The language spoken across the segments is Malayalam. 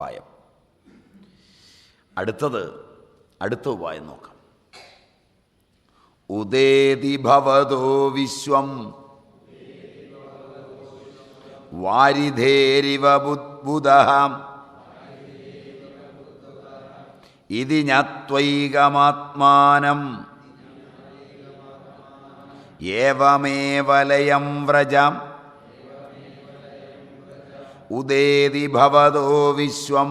ഉപായം. അടുത്ത ഉപായം നോക്കാം. ഉദേതി ഭവതോ വിശ്വം വാരിധേരിവ ബുദ്ബുദഃ ഇതി ജ്ഞാത്വൈകമാത്മാനം ഏവമേവ ലയം വ്രജാം. ഉദേതി ഭവതോ വിശ്വം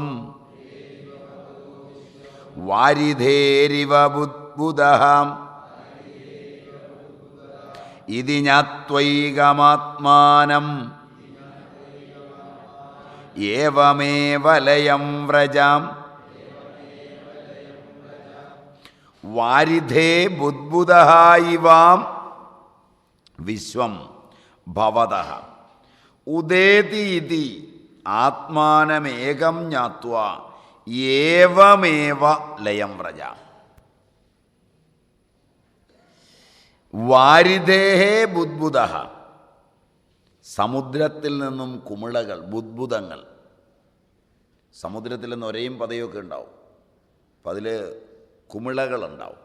വാരിധേരിവ ബുദ്ബുദഃ ഇതി ജ്ഞാത്വൈകമാത്മാനം ഏവമേവ ലയം വ്രജാം. വാരിധേ ബുദ്ബുദഃ ഇവാം വിശ്വം ഭവതഃ ഉദേതി ഇതി ആത്മാനമേകം ജ്ഞാത്വാ ഏവമേവ ലയം വ്രജാം. വാരിധേഃ ബുദ്ബുദഃ, സമുദ്രത്തിൽ നിന്നും കുമിളകൾ, ബുദ്ബുദങ്ങൾ. സമുദ്രത്തിൽ നിന്ന് ഒരേയും പതയൊക്കെ ഉണ്ടാവും, അപ്പം അതിൽ കുമിളകളുണ്ടാവും.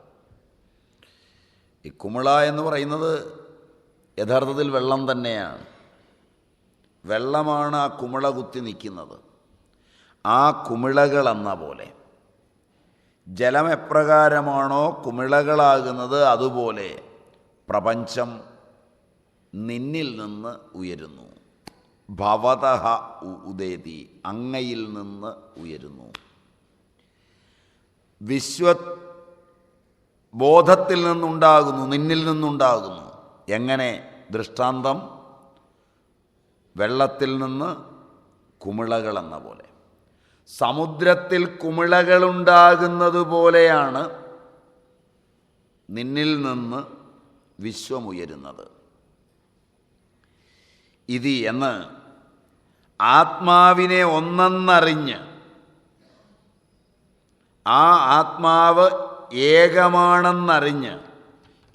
ഈ കുമിള എന്ന് പറയുന്നത് യഥാർത്ഥത്തിൽ വെള്ളം തന്നെയാണ്. വെള്ളമാണ് ആ കുമിള കുത്തി നിൽക്കുന്നത്. ആ കുമിളകളെന്ന പോലെ ജലം എപ്രകാരമാണോ കുമിളകളാകുന്നത്, അതുപോലെ പ്രപഞ്ചം നിന്നിൽ നിന്ന് ഉയരുന്നു. ഭവതഃ ഉദേതി, അങ്ങയിൽ നിന്ന് ഉയരുന്നു. വിശ്വബോധത്തിൽ നിന്നുണ്ടാകുന്നു, നിന്നിൽ നിന്നുണ്ടാകുന്നു. എങ്ങനെ? ദൃഷ്ടാന്തം വെള്ളത്തിൽ നിന്ന് കുമിളകളെന്ന പോലെ. സമുദ്രത്തിൽ കുമിളകളുണ്ടാകുന്നത് പോലെയാണ് നിന്നിൽ നിന്ന് വിശ്വമുയരുന്നത്. ഇതി എന്ന് ആത്മാവിനെ ഒന്നെന്നറിഞ്ഞ് ആ ആത്മാവ് ഏകമാണെന്നറിഞ്ഞ്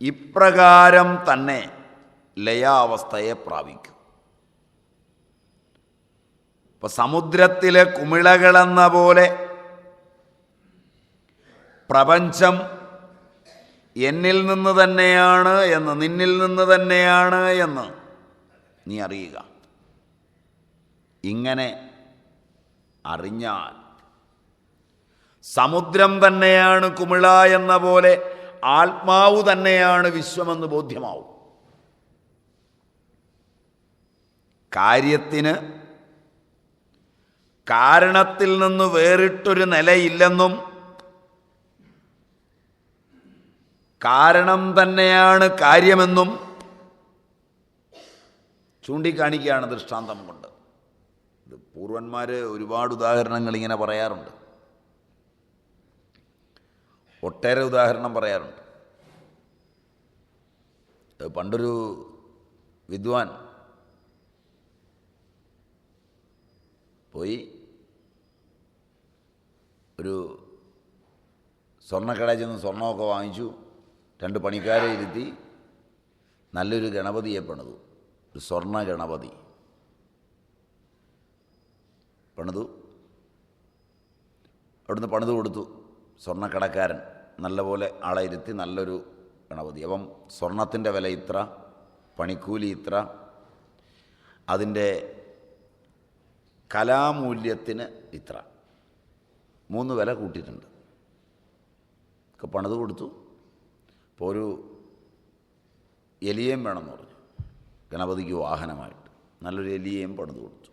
ഇപ്രകാരം തന്നെ ലയാവസ്ഥയെ പ്രാപിക്കും. ഇപ്പം സമുദ്രത്തിലെ കുമിളകളെന്ന പോലെ പ്രപഞ്ചം എന്നിൽ നിന്ന് തന്നെയാണ് എന്ന്, നിന്നിൽ നിന്ന് തന്നെയാണ് എന്ന് നീ അറിയുക. ഇങ്ങനെ അറിഞ്ഞാൽ സമുദ്രം തന്നെയാണ് കുമിള എന്ന പോലെ ആത്മാവ് തന്നെയാണ് വിശ്വമെന്ന് ബോധ്യമാവും. കാര്യത്തിന് കാരണത്തിൽ നിന്ന് വേറിട്ടൊരു നിലയില്ലെന്നും കാരണം തന്നെയാണ് കാര്യമെന്നും ചൂണ്ടിക്കാണിക്കുകയാണ് ദൃഷ്ടാന്തം കൊണ്ട്. ഇത് പൂർവന്മാർ ഒരുപാട് ഉദാഹരണങ്ങൾ ഇങ്ങനെ പറയാറുണ്ട്, ഒട്ടേറെ ഉദാഹരണം പറയാറുണ്ട്. പണ്ടൊരു വിദ്വാൻ പോയി ഒരു സ്വർണ്ണക്കടയിൽ ചെന്ന് സ്വർണ്ണമൊക്കെ വാങ്ങിച്ചു. 2 പണിക്കാരെ ഇരുത്തി നല്ലൊരു ഗണപതിയെ പണിതു. ഒരു സ്വർണ്ണ ഗണപതി പണിതു. അവിടുന്ന് പണിത് കൊടുത്തു സ്വർണ്ണക്കടക്കാരൻ. നല്ലപോലെ ആളെ ഇരുത്തി നല്ലൊരു ഗണപതി. അപ്പം സ്വർണത്തിൻ്റെ വില ഇത്ര, പണിക്കൂലി ഇത്ര, അതിൻ്റെ കലാമൂല്യത്തിന് ഇത്ര, 3 വില കൂട്ടിയിട്ടുണ്ട്. ഒക്കെ പണിത് കൊടുത്തു. അപ്പോൾ ഒരു എലിയേം വേണമെന്ന് പറഞ്ഞു, ഗണപതിക്ക് വാഹനമായിട്ട്. നല്ലൊരു എലിയേയും പണിത് കൊടുത്തു.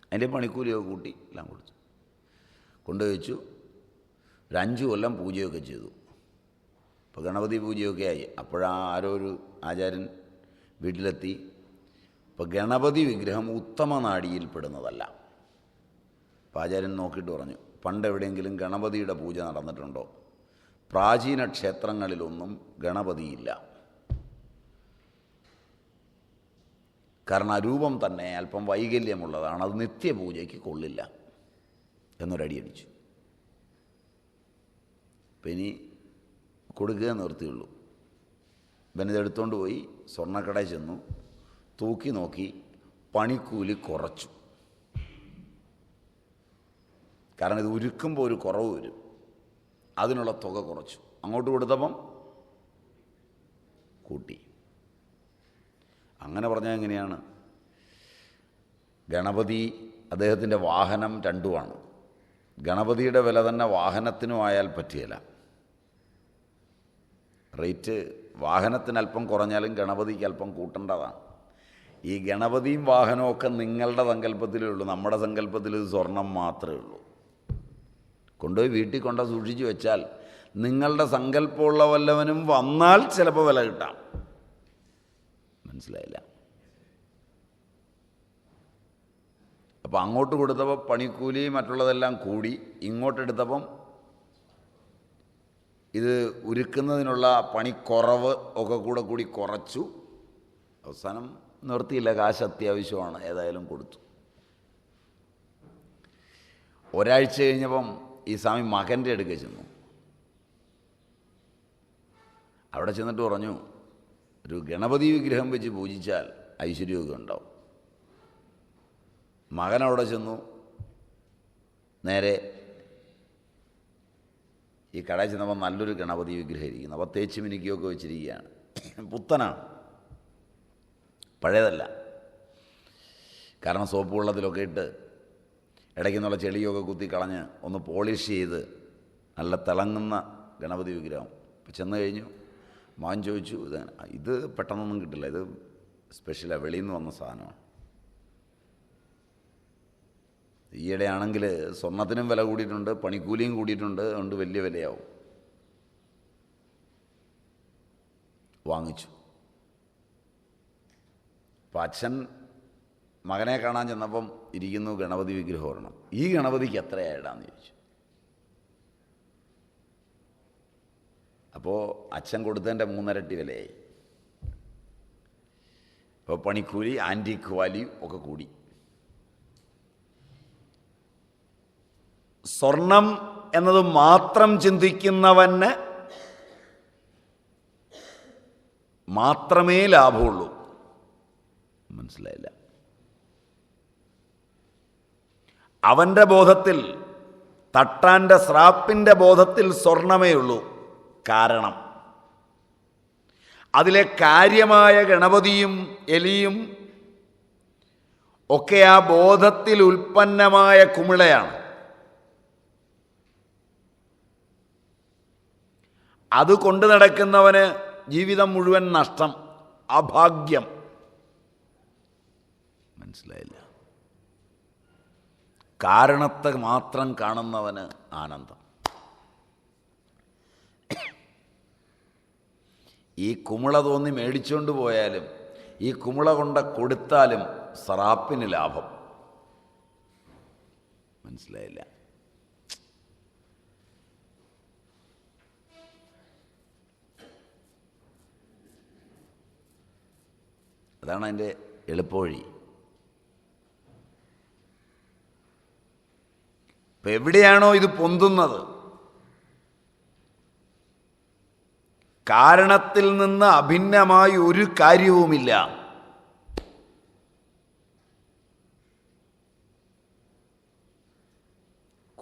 അതിൻ്റെ പണിക്കൂലിയൊക്കെ കൂട്ടി എല്ലാം കൊടുത്തു. കൊണ്ടുവച്ചു. ഒരു 5 കൊല്ലം പൂജയൊക്കെ ചെയ്തു. അപ്പോൾ ഗണപതി പൂജയൊക്കെ ആയി. ആരോ ഒരു ആചാര്യൻ വീട്ടിലെത്തി. അപ്പോൾ ഗണപതി വിഗ്രഹം ഉത്തമ നാഡിയിൽപ്പെടുന്നതല്ല. അപ്പോൾ ആചാര്യൻ നോക്കിയിട്ട് പറഞ്ഞു, പണ്ട് എവിടെയെങ്കിലും ഗണപതിയുടെ പൂജ നടന്നിട്ടുണ്ടോ? പ്രാചീന ക്ഷേത്രങ്ങളിലൊന്നും ഗണപതിയില്ല. കാരണം ആ രൂപം തന്നെ അല്പം വൈകല്യമുള്ളതാണ്, അത് നിത്യപൂജയ്ക്ക് കൊള്ളില്ല എന്നൊരടിയടിച്ചു. അപ്പം ഇനി കൊടുക്കുക നിർത്തിയുള്ളൂ. ഇവനിതെടുത്തുകൊണ്ട് പോയി സ്വർണ്ണക്കടയിൽ ചെന്നു, തൂക്കി നോക്കി, പണിക്കൂലി കുറച്ചു. കാരണം ഇത് ഉരുക്കുമ്പോൾ ഒരു കുറവ് വരും. അതിനുള്ള തുക കുറച്ചു. അങ്ങോട്ട് കൊടുത്തപ്പം കൂട്ടി. അങ്ങനെ പറഞ്ഞാൽ എങ്ങനെയാണ്? ഗണപതി അദ്ദേഹത്തിൻ്റെ വാഹനം രണ്ടുമാണ്. ഗണപതിയുടെ വില തന്നെ വാഹനത്തിനും ആയാൽ പറ്റുകയില്ല. റേറ്റ് വാഹനത്തിന് അല്പം കുറഞ്ഞാലും ഗണപതിക്ക് അല്പം കൂട്ടേണ്ടതാണ്. ഈ ഗണപതിയും വാഹനമൊക്കെ നിങ്ങളുടെ സങ്കല്പത്തിലേ ഉള്ളൂ. നമ്മുടെ സങ്കല്പത്തിൽ ഇത് സ്വർണം മാത്രമേ ഉള്ളൂ. കൊണ്ടുപോയി വീട്ടിൽ കൊണ്ട സൂക്ഷിച്ച് വെച്ചാൽ നിങ്ങളുടെ സങ്കല്പമുള്ള വല്ലവനും വന്നാൽ ചിലപ്പോൾ വില കിട്ടാം. മനസ്സിലായില്ല? അപ്പോൾ അങ്ങോട്ട് കൊടുത്തപ്പോൾ പണിക്കൂലി മറ്റുള്ളതെല്ലാം കൂടി, ഇങ്ങോട്ടെടുത്തപ്പം ഇത് ഉരുക്കുന്നതിനുള്ള പണിക്കുറവ് ഒക്കെ കൂടി കുറച്ചു. അവസാനം നിർത്തിയില്ല, കാശ് അത്യാവശ്യമാണ്, ഏതായാലും കൊടുത്തു. ഒരാഴ്ച കഴിഞ്ഞപ്പം ഈ സ്വാമി മകൻ്റെ അടുക്ക ചെന്നു. അവിടെ ചെന്നിട്ട് പറഞ്ഞു, ഒരു ഗണപതി വിഗ്രഹം വെച്ച് പൂജിച്ചാൽ ഐശ്വര്യമൊക്കെ ഉണ്ടാവും. മകൻ അവിടെ ചെന്നു. നേരെ ഈ കടയിൽ ചെന്നപ്പോൾ നല്ലൊരു ഗണപതി വിഗ്രഹം ഇരിക്കുന്നു. അപ്പോൾ തേച്ച് മിനുക്കിയൊക്കെ വെച്ചിരിക്കുകയാണ്. പുത്തനാണ്, പഴയതല്ല. കാരണം സോപ്പ് വെള്ളത്തിലൊക്കെ ഇട്ട് ഇടയ്ക്ക് നിന്നുള്ള ചെളിയൊക്കെ കുത്തി കളഞ്ഞ് ഒന്ന് പോളിഷ് ചെയ്ത് നല്ല തിളങ്ങുന്ന ഗണപതി വിഗ്രഹം. അപ്പോൾ ചെന്ന് കഴിഞ്ഞു. മകൻ ചോദിച്ചു, ഇത് പെട്ടെന്നൊന്നും കിട്ടില്ല, ഇത് സ്പെഷ്യലാണ്, വെളിയിൽ നിന്ന് വന്ന സാധനമാണ്. ഈയിടെ ആണെങ്കിൽ സ്വർണത്തിനും വില കൂടിയിട്ടുണ്ട്, പണിക്കൂലിയും കൂടിയിട്ടുണ്ട്, അതുകൊണ്ട് വലിയ വിലയാവും. വാങ്ങിച്ചു. അപ്പം അച്ഛൻ മകനെ കാണാൻ ചെന്നപ്പം ഇരിക്കുന്നു ഗണപതി വിഗ്രഹം ഒരെണ്ണം. ഈ ഗണപതിക്ക് എത്രയായിടാന്ന് ചോദിച്ചു. അപ്പോൾ അച്ഛൻ കൊടുത്തതിൻ്റെ 3 ഇരട്ടി വിലയായി. അപ്പോൾ പണിക്കൂലി, ആൻറ്റിക് വാല്യൂ ഒക്കെ കൂടി. സ്വർണം എന്നത് മാത്രം ചിന്തിക്കുന്നവന് മാത്രമേ ലാഭമുള്ളൂ. മനസ്സിലായില്ല? അവൻ്റെ ബോധത്തിൽ, തട്ടാൻ്റെ സ്രാപ്പിൻ്റെ ബോധത്തിൽ സ്വർണമേ ഉള്ളൂ. കാരണം അതിലെ കാര്യമായ ഗണപതിയും എലിയും ഒക്കെ ആ ബോധത്തിൽ ഉൽപ്പന്നമായ കുമിളയാണ്. അത് കൊണ്ടു നടക്കുന്നവന് ജീവിതം മുഴുവൻ നഷ്ടം, അഭാഗ്യം. മനസ്സിലായില്ല? കാരണത്തെ മാത്രം കാണുന്നവന് ആനന്ദം. ഈ കുമിള തോന്നി മേടിച്ചുകൊണ്ട് പോയാലും ഈ കുമിള കൊണ്ട് കൊടുത്താലും സറാപ്പിന് ലാഭം. മനസ്സിലായില്ല? അതാണ് അതിൻ്റെ എളുപ്പവഴി. ഇപ്പം എവിടെയാണോ ഇത് പൊന്തുന്നത്, കാരണത്തിൽ നിന്ന് അഭിന്നമായി ഒരു കാര്യവുമില്ല.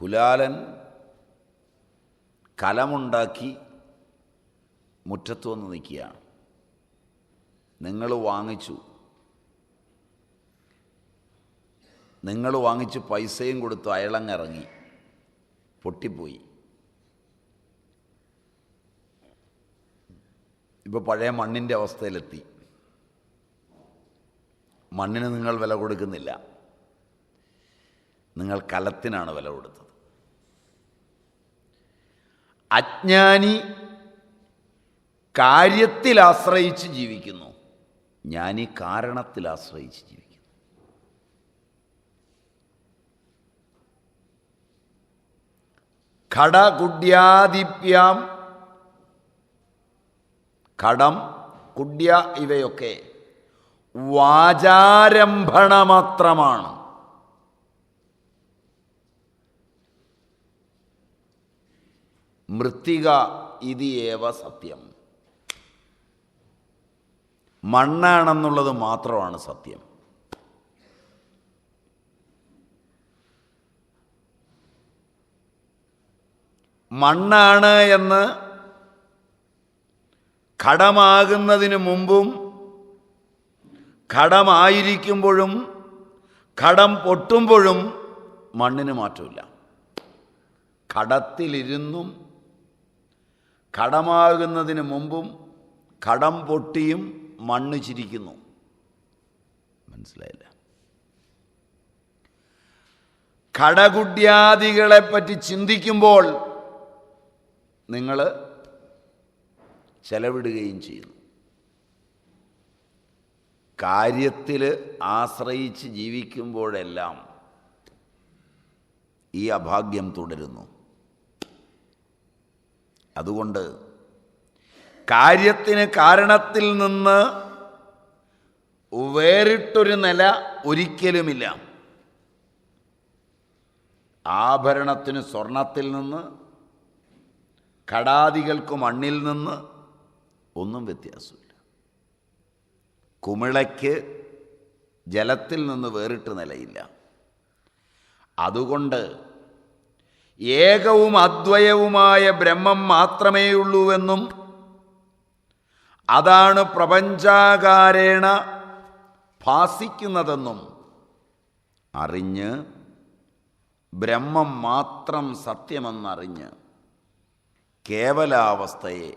കുലാലൻ കലമുണ്ടാക്കി മുറ്റത്ത് വന്ന് നിൽക്കുകയാണ്. നിങ്ങൾ വാങ്ങിച്ചു പൈസയും കൊടുത്തു, അയളങ്ങിറങ്ങി, പൊട്ടിപ്പോയി. ഇപ്പോൾ പഴയ മണ്ണിൻ്റെ അവസ്ഥയിലെത്തി. മണ്ണിന് നിങ്ങൾ വില കൊടുക്കുന്നില്ല, നിങ്ങൾ കലത്തിനാണ് വില കൊടുത്തത്. അജ്ഞാനി കാര്യത്തിൽ ആശ്രയിച്ച് ജീവിക്കുന്നു, ജ്ഞാനി കാരണത്തിൽ ആശ്രയിച്ച് ജീവിക്കുന്നു. ഘടകുഡ്യാദിഭ്യാം, ഘടം, കുഡ്യ ഇവയൊക്കെ വാചാരംഭണ മാത്രമാണ്. മൃത്തിക ഇതി ഏവ സത്യം. മണ്ണാണെന്നുള്ളത് മാത്രമാണ് സത്യം. മണ്ണാണ് എന്ന് ഘടമാകുന്നതിന് മുമ്പും ഘടമായിരിക്കുമ്പോഴും ഘടം പൊട്ടുമ്പോഴും മണ്ണിന് മാറ്റമില്ല. ഘടത്തിലിരുന്നും ഘടമാകുന്നതിന് മുമ്പും ഘടം പൊട്ടിയും മണ്ണ് ചിരിക്കുന്നു. മനസ്സിലായില്ല? ഘടകുഡ്യാദികളെപ്പറ്റി ചിന്തിക്കുമ്പോൾ നിങ്ങൾ ചെലവിടുകയും ചെയ്യുന്നു. കാര്യത്തിൽ ആശ്രയിച്ച് ജീവിക്കുമ്പോഴെല്ലാം ഈ അഭാഗ്യം തുടരുന്നു. അതുകൊണ്ട് കാര്യത്തിന് കാരണത്തിൽ നിന്ന് വേറിട്ടൊരു നില ഒരിക്കലുമില്ല. ആഭരണത്തിന് സ്വർണത്തിൽ നിന്ന്, ഘടാദികൾക്ക് മണ്ണിൽ നിന്ന് ഒന്നും വ്യത്യാസമില്ല. കുമിളയ്ക്ക് ജലത്തിൽ നിന്ന് വേറിട്ട് നിലയില്ല. അതുകൊണ്ട് ഏകവും അദ്വയവുമായ ബ്രഹ്മം മാത്രമേയുള്ളൂവെന്നും അതാണ് പ്രപഞ്ചാകാരേണ ഭാസിക്കുന്നതെന്നും അറിഞ്ഞ് ബ്രഹ്മം മാത്രം സത്യമെന്നറിഞ്ഞ് കേവലാവസ്ഥയെ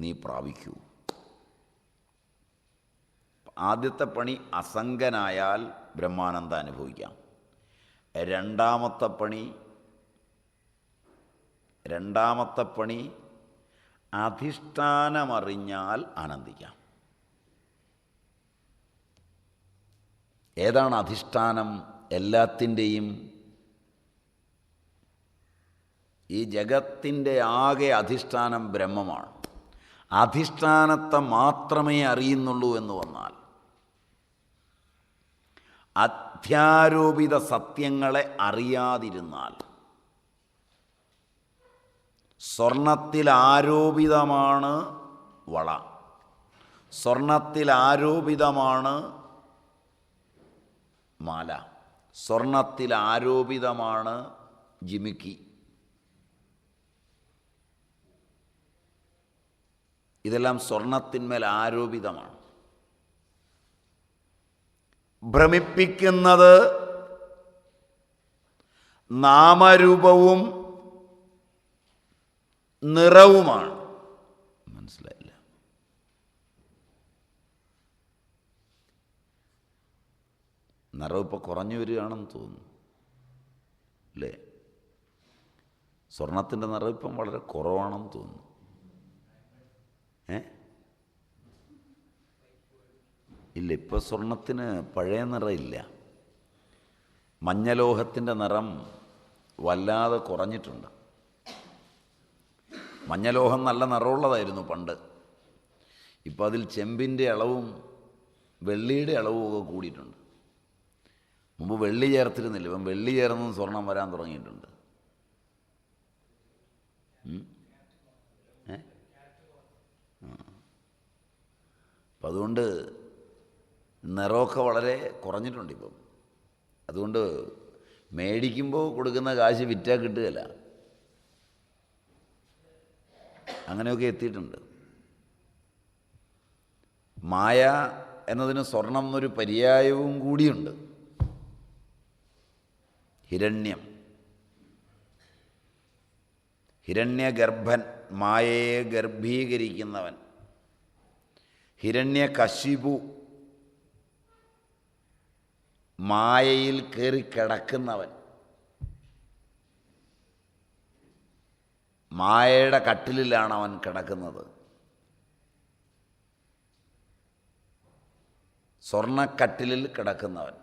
നീ പ്രാപിക്കൂ. ആദ്യത്തെ പണി അസംഗനായാൽ ബ്രഹ്മാനന്ദ അനുഭവിക്കാം. രണ്ടാമത്തെ പണി അധിഷ്ഠാനമറിഞ്ഞാൽ ആനന്ദിക്കാം. ഏതാണ് അധിഷ്ഠാനം? എല്ലാത്തിൻ്റെയും, ഈ ജഗത്തിൻ്റെ ആകെ അധിഷ്ഠാനം ബ്രഹ്മമാണ്. അധിഷ്ഠാനത്തെ മാത്രമേ അറിയുന്നുള്ളൂ എന്ന് വന്നാൽ അധ്യാരോപിത സത്യങ്ങളെ അറിയാതിരുന്നാൽ, സ്വർണത്തിൽ ആരോപിതമാണ് വള, സ്വർണത്തിൽ ആരോപിതമാണ് മാല, സ്വർണത്തിൽ ആരോപിതമാണ് ജിമിക്കി, ഇതെല്ലാം സ്വർണത്തിന്മേൽ ആരോപിതമാണ്. ഭ്രമിപ്പിക്കുന്നത് നാമരൂപവും നിറവുമാണ്. മനസ്സിലായില്ല? നിറവ് ഇപ്പോൾ കുറഞ്ഞു വരികയാണെന്ന് തോന്നുന്നു അല്ലേ? സ്വർണത്തിൻ്റെ നിറവ് ഇപ്പം വളരെ കുറവാണെന്ന് തോന്നുന്നു. ഇല്ല, ഇപ്പോൾ സ്വർണത്തിന് പഴയ നിറമില്ല. മഞ്ഞലോഹത്തിൻ്റെ നിറം വല്ലാതെ കുറഞ്ഞിട്ടുണ്ട്. മഞ്ഞലോഹം നല്ല നിറമുള്ളതായിരുന്നു പണ്ട്. ഇപ്പം അതിൽ ചെമ്പിൻ്റെ അളവും വെള്ളിയുടെ അളവും ഒക്കെ കൂടിയിട്ടുണ്ട്. മുമ്പ് വെള്ളി ചേർത്തിരുന്നില്ല, ഇപ്പം വെള്ളി ചേർന്നും സ്വർണം വരാൻ തുടങ്ങിയിട്ടുണ്ട്. അപ്പം അതുകൊണ്ട് നിറമൊക്കെ വളരെ കുറഞ്ഞിട്ടുണ്ട് ഇപ്പം. അതുകൊണ്ട് മേടിക്കുമ്പോൾ കൊടുക്കുന്ന കാശ് വിറ്റാൽ കിട്ടുകയില്ല. അങ്ങനെയൊക്കെ എത്തിയിട്ടുണ്ട്. മായ എന്നതിന് സ്വർണം എന്നൊരു പര്യായവും കൂടിയുണ്ട്. ഹിരണ്യം, ഹിരണ്യഗർഭൻ, മായയെ ഗർഭീകരിക്കുന്നവൻ. ഹിരണ്യകശിപു, മായയിൽ കയറിക്കിടക്കുന്നവൻ. മായയുടെ കട്ടിലിലാണ് അവൻ കിടക്കുന്നത്. സ്വർണക്കട്ടിലിൽ കിടക്കുന്നവൻ.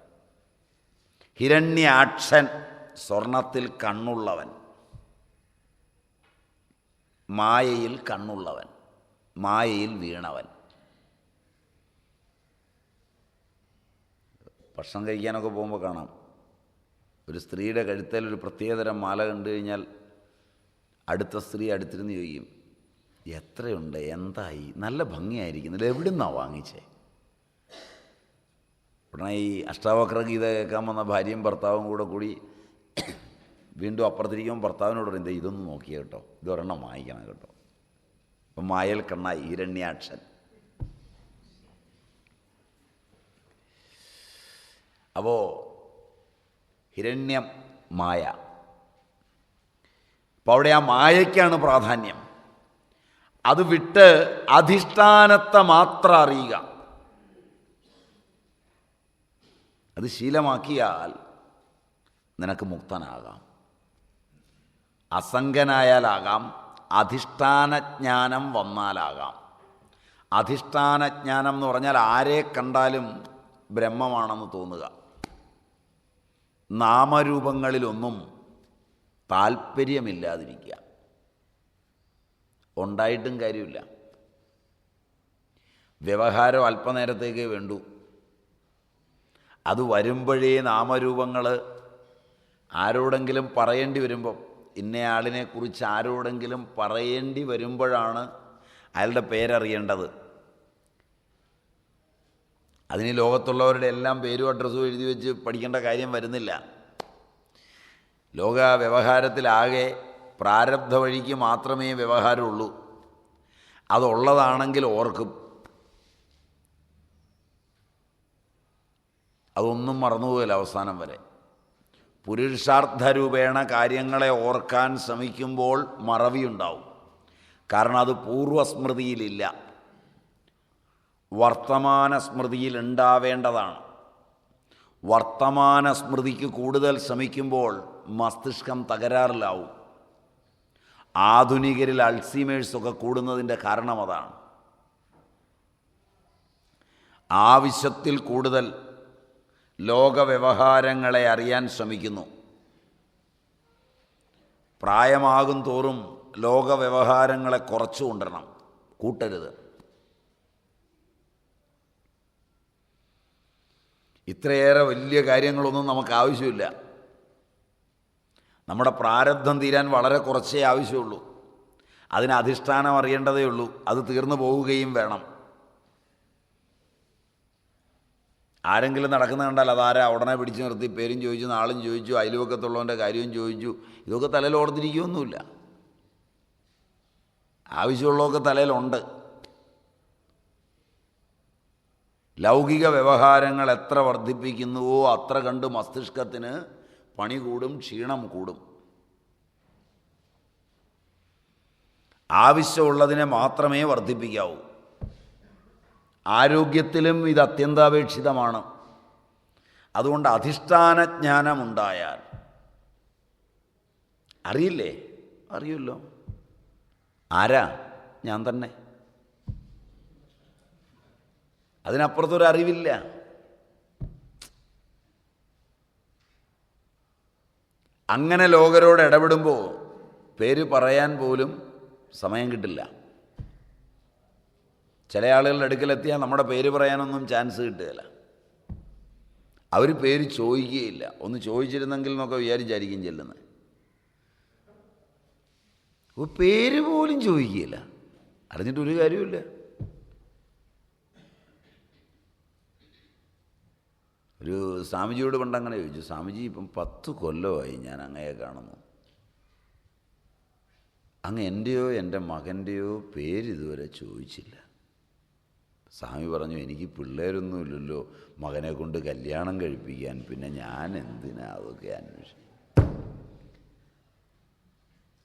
ഹിരണ്യാക്ഷൻ, സ്വർണത്തിൽ കണ്ണുള്ളവൻ, മായയിൽ കണ്ണുള്ളവൻ, മായയിൽ വീണവൻ. ഭക്ഷണം കഴിക്കാനൊക്കെ പോകുമ്പോൾ കാണാം, ഒരു സ്ത്രീയുടെ കഴുത്തിൽ ഒരു പ്രത്യേകതരം മാല കണ്ടു കഴിഞ്ഞാൽ അടുത്ത സ്ത്രീ അടുത്തിരുന്ന് ചോദിക്കും, എത്രയുണ്ട്, എന്തായി, നല്ല ഭംഗിയായിരിക്കുന്നില്ല, എവിടെ നിന്നാണ് വാങ്ങിച്ചേ? ഉടനെ ഈ അഷ്ടാവക്ര ഗീത കേൾക്കാൻ വന്ന ഭാര്യയും ഭർത്താവും കൂടി വീണ്ടും അപ്പുറത്തിരിക്കുമ്പോൾ ഭർത്താവിനോട് പറയും, ഇതൊന്ന് നോക്കിയ കേട്ടോ, ഇതൊരെണ്ണം വാങ്ങിക്കണം കേട്ടോ. അപ്പം മായൽ കണ്ണായി ഹിരണ്യാക്ഷൻ. അപ്പോൾ ഹിരണ്യം മായ. അപ്പോൾ അവിടെ ആ മായയ്ക്കാണ് പ്രാധാന്യം. അത് വിട്ട് അധിഷ്ഠാനത്തെ മാത്രം അറിയുക. അത് ശീലമാക്കിയാൽ നിനക്ക് മുക്തനാകാം. അസംഗനായാലാകാം, അധിഷ്ഠാനജ്ഞാനം വന്നാലാകാം. അധിഷ്ഠാനജ്ഞാനം എന്ന് പറഞ്ഞാൽ ആരെ കണ്ടാലും ബ്രഹ്മമാണെന്ന് തോന്നുക. നാമരൂപങ്ങളിലൊന്നും താല്പര്യമില്ലാതിരിക്കുക. ഉണ്ടായിട്ടും കാര്യമില്ല. വ്യവഹാരം അല്പനേരത്തേക്കേ വേണ്ടൂ. അത് വരുമ്പോഴേ നാമരൂപങ്ങൾ ആരോടെങ്കിലും പറയേണ്ടി വരുമ്പം, ഇന്നയാളിനെക്കുറിച്ച് ആരോടെങ്കിലും പറയേണ്ടി വരുമ്പോഴാണ് അയാളുടെ പേരറിയേണ്ടത്. അതിന് ലോകത്തുള്ളവരുടെ എല്ലാം പേരും അഡ്രസ്സും എഴുതി വെച്ച് പഠിക്കേണ്ട കാര്യം വരുന്നില്ല. ലോക വ്യവഹാരത്തിലാകെ പ്രാരബ്ധ വഴിക്ക് മാത്രമേ വ്യവഹാരമുള്ളൂ. അതുള്ളതാണെങ്കിൽ ഓർക്കും. അതൊന്നും മറന്നുപോകില്ല അവസാനം വരെ. പുരുഷാർത്ഥരൂപേണ കാര്യങ്ങളെ ഓർക്കാൻ ശ്രമിക്കുമ്പോൾ മറവിയുണ്ടാവും. കാരണം അത് പൂർവസ്മൃതിയിലില്ല, വർത്തമാന സ്മൃതിയിൽ ഉണ്ടാവേണ്ടതാണ്. വർത്തമാന സ്മൃതിക്ക് കൂടുതൽ ശ്രമിക്കുമ്പോൾ മസ്തിഷ്കം തകരാറിലാവും. ആധുനികരിൽ അൾസീമേഴ്സൊക്കെ കൂടുന്നതിൻ്റെ കാരണം അതാണ്. ആവശ്യത്തിൽ കൂടുതൽ ലോകവ്യവഹാരങ്ങളെ അറിയാൻ ശ്രമിക്കുന്നു. പ്രായമാകും തോറും ലോകവ്യവഹാരങ്ങളെ കുറച്ചു കൊണ്ടുവരണം, കൂട്ടരുത്. ഇത്രയേറെ വലിയ കാര്യങ്ങളൊന്നും നമുക്ക് ആവശ്യമില്ല. നമ്മുടെ പ്രാരബ്ധം തീരാൻ വളരെ കുറച്ചേ ആവശ്യമുള്ളൂ. അതിന് അധിഷ്ഠാനം അറിയേണ്ടതേ ഉള്ളൂ. അത് തീർന്നു പോവുകയും വേണം. ആരെങ്കിലും നടക്കുന്ന കണ്ടാൽ അതാരാ ഉടനെ പിടിച്ചു നിർത്തി പേരും ചോദിച്ചു, നാളും ചോദിച്ചു, അയൽവക്കത്തുള്ളവൻ്റെ കാര്യവും ചോദിച്ചു. ഇതൊക്കെ തലയിൽ ഓർത്തിരിക്കുകയൊന്നുമില്ല. ആവശ്യമുള്ളതൊക്കെ തലയിലുണ്ട്. ലൗകിക വ്യവഹാരങ്ങൾ എത്ര വർദ്ധിപ്പിക്കുന്നുവോ അത്ര കണ്ട് മസ്തിഷ്കത്തിന് പണി കൂടും, ക്ഷീണം കൂടും. ആവശ്യമുള്ളതിനെ മാത്രമേ വർദ്ധിപ്പിക്കാവൂ. ആരോഗ്യത്തിലും ഇത് അത്യന്താപേക്ഷിതമാണ്. അതുകൊണ്ട് അധിഷ്ഠാനജ്ഞാനമുണ്ടായാൽ, അറിയില്ലേ? അറിയുമല്ലോ. ആരാ? ഞാൻ തന്നെ. അതിനപ്പുറത്തൊരറിവില്ല. അങ്ങനെ ലോകരോട് ഇടപെടുമ്പോൾ പേര് പറയാൻ പോലും സമയം കിട്ടില്ല. ചില ആളുകളുടെ അടുക്കലെത്തിയാൽ നമ്മുടെ പേര് പറയാനൊന്നും ചാൻസ് കിട്ടുകയില്ല. അവർ പേര് ചോദിക്കുകയില്ല. ഒന്ന് ചോദിച്ചിരുന്നെങ്കിൽ എന്നൊക്കെ വിചാരിച്ചായിരിക്കും ചെല്ലുന്നത്. അപ്പോൾ പേര് പോലും ചോദിക്കുകയില്ല. അറിഞ്ഞിട്ടൊരു കാര്യമില്ല. ഒരു സ്വാമിജിയോട് പണ്ടങ്ങനെ ചോദിച്ചു, സ്വാമിജി ഇപ്പം 10 കൊല്ലമായി ഞാൻ അങ്ങയെ കാണുന്നു, അങ്ങ് എൻ്റെയോ എൻ്റെ മകൻ്റെയോ പേര് ഇതുവരെ ചോദിച്ചില്ല. സ്വാമി പറഞ്ഞു, എനിക്ക് പിള്ളേരൊന്നുമില്ലല്ലോ മകനെ കൊണ്ട് കല്യാണം കഴിപ്പിക്കാൻ, പിന്നെ ഞാൻ എന്തിനാ അതൊക്കെ അന്വേഷിക്കും.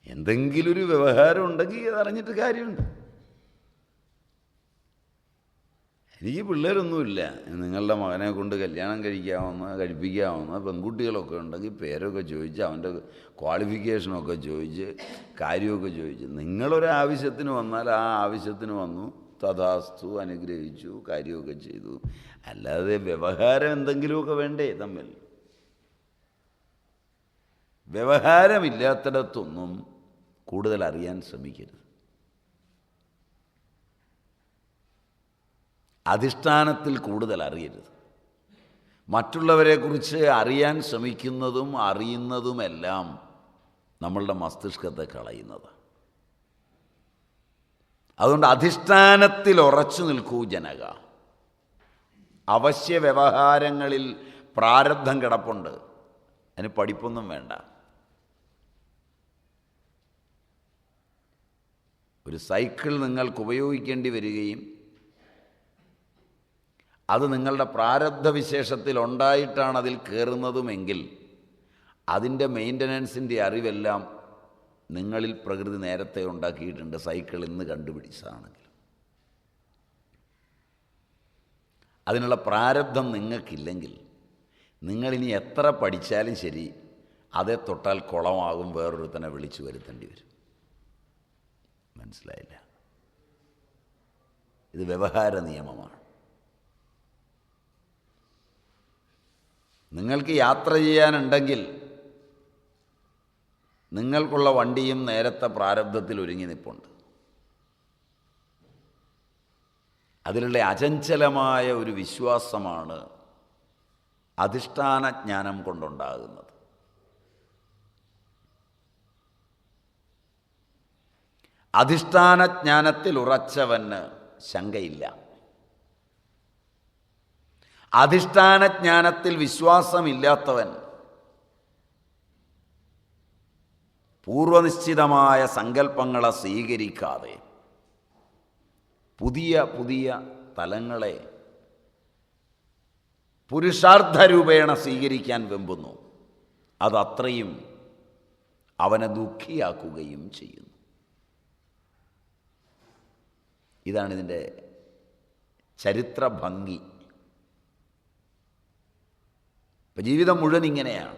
എന്തെങ്കിലും ഒരു വ്യവഹാരം ഉണ്ടെങ്കിൽ അതറിഞ്ഞിട്ട് കാര്യമുണ്ട്. എനിക്ക് പിള്ളേരൊന്നുമില്ല, നിങ്ങളുടെ മകനെ കൊണ്ട് കല്യാണം കഴിപ്പിക്കാവുന്ന പെൺകുട്ടികളൊക്കെ ഉണ്ടെങ്കിൽ പേരൊക്കെ ചോദിച്ച് അവൻ്റെ ക്വാളിഫിക്കേഷനൊക്കെ ചോദിച്ച് കാര്യമൊക്കെ ചോദിച്ച് നിങ്ങളൊരാവശ്യത്തിന് വന്നാൽ ആ ആവശ്യത്തിന് വന്നു, തഥാസ്തു, അനുഗ്രഹിച്ചു, കാര്യമൊക്കെ ചെയ്തു. അല്ലാതെ വ്യവഹാരം എന്തെങ്കിലുമൊക്കെ വേണ്ടേ തമ്മിൽ? വ്യവഹാരമില്ലാത്തിടത്തൊന്നും കൂടുതൽ അറിയാൻ ശ്രമിക്കരുത്. അധിഷ്ഠാനത്തിൽ കൂടുതൽ അറിയരുത്. മറ്റുള്ളവരെക്കുറിച്ച് അറിയാൻ ശ്രമിക്കുന്നതും അറിയുന്നതുമെല്ലാം നമ്മളുടെ മസ്തിഷ്കത്തെ കളയുന്നത്. അതുകൊണ്ട് അധിഷ്ഠാനത്തിൽ ഉറച്ചു നിൽക്കൂ ജനക. അവശ്യ വ്യവഹാരങ്ങളിൽ പ്രാരബ്ധം കിടപ്പുണ്ട്, അതിന് പഠിപ്പൊന്നും വേണ്ട. ഒരു സൈക്കിൾ നിങ്ങൾക്ക് ഉപയോഗിക്കേണ്ടി വരികയും അത് നിങ്ങളുടെ പ്രാരബ്ധ വിശേഷത്തിൽ ഉണ്ടായിട്ടാണ് അതിൽ കയറുന്നതുമെങ്കിൽ അതിൻ്റെ മെയിൻ്റനൻസിൻ്റെ അറിവെല്ലാം നിങ്ങളിൽ പ്രകൃതി നേരത്തെ ഉണ്ടാക്കിയിട്ടുണ്ട്, സൈക്കിൾ ഇന്ന് കണ്ടുപിടിച്ചതാണെങ്കിൽ. അതിനുള്ള പ്രാരബ്ധം നിങ്ങൾക്കില്ലെങ്കിൽ നിങ്ങളിനി എത്ര പഠിച്ചാലും ശരി, അതേ തൊട്ടാൽ കുളമാകും, വേറൊരുത്തനെ വിളിച്ചു വരുത്തേണ്ടി വരും. മനസ്സിലായില്ല? ഇത് വ്യവഹാര നിയമമാണ്. നിങ്ങൾക്ക് യാത്ര ചെയ്യാനുണ്ടെങ്കിൽ നിങ്ങൾക്കുള്ള വണ്ടിയും നേരത്തെ പ്രാരബ്ധത്തിൽ ഒരുങ്ങി നിൽപ്പുണ്ട്. അതിലുള്ള അചഞ്ചലമായ ഒരു വിശ്വാസമാണ് അധിഷ്ഠാന ജ്ഞാനം കൊണ്ടുണ്ടാകുന്നത്. അധിഷ്ഠാന ജ്ഞാനത്തിൽ ഉറച്ചവന് ശങ്കയില്ല. അധിഷ്ഠാന ജ്ഞാനത്തിൽ വിശ്വാസമില്ലാത്തവൻ പൂർവനിശ്ചിതമായ സങ്കല്പങ്ങളെ സ്വീകരിക്കാതെ പുതിയ പുതിയ തലങ്ങളെ പുരുഷാർത്ഥരൂപേണ സ്വീകരിക്കാൻ വെമ്പുന്നു. അതത്രയും അവനെ ദുഃഖിയാക്കുകയും ചെയ്യുന്നു. ഇതാണിതിൻ്റെ ചരിത്ര ഭംഗി. ഇപ്പം ജീവിതം മുഴുവൻ ഇങ്ങനെയാണ്.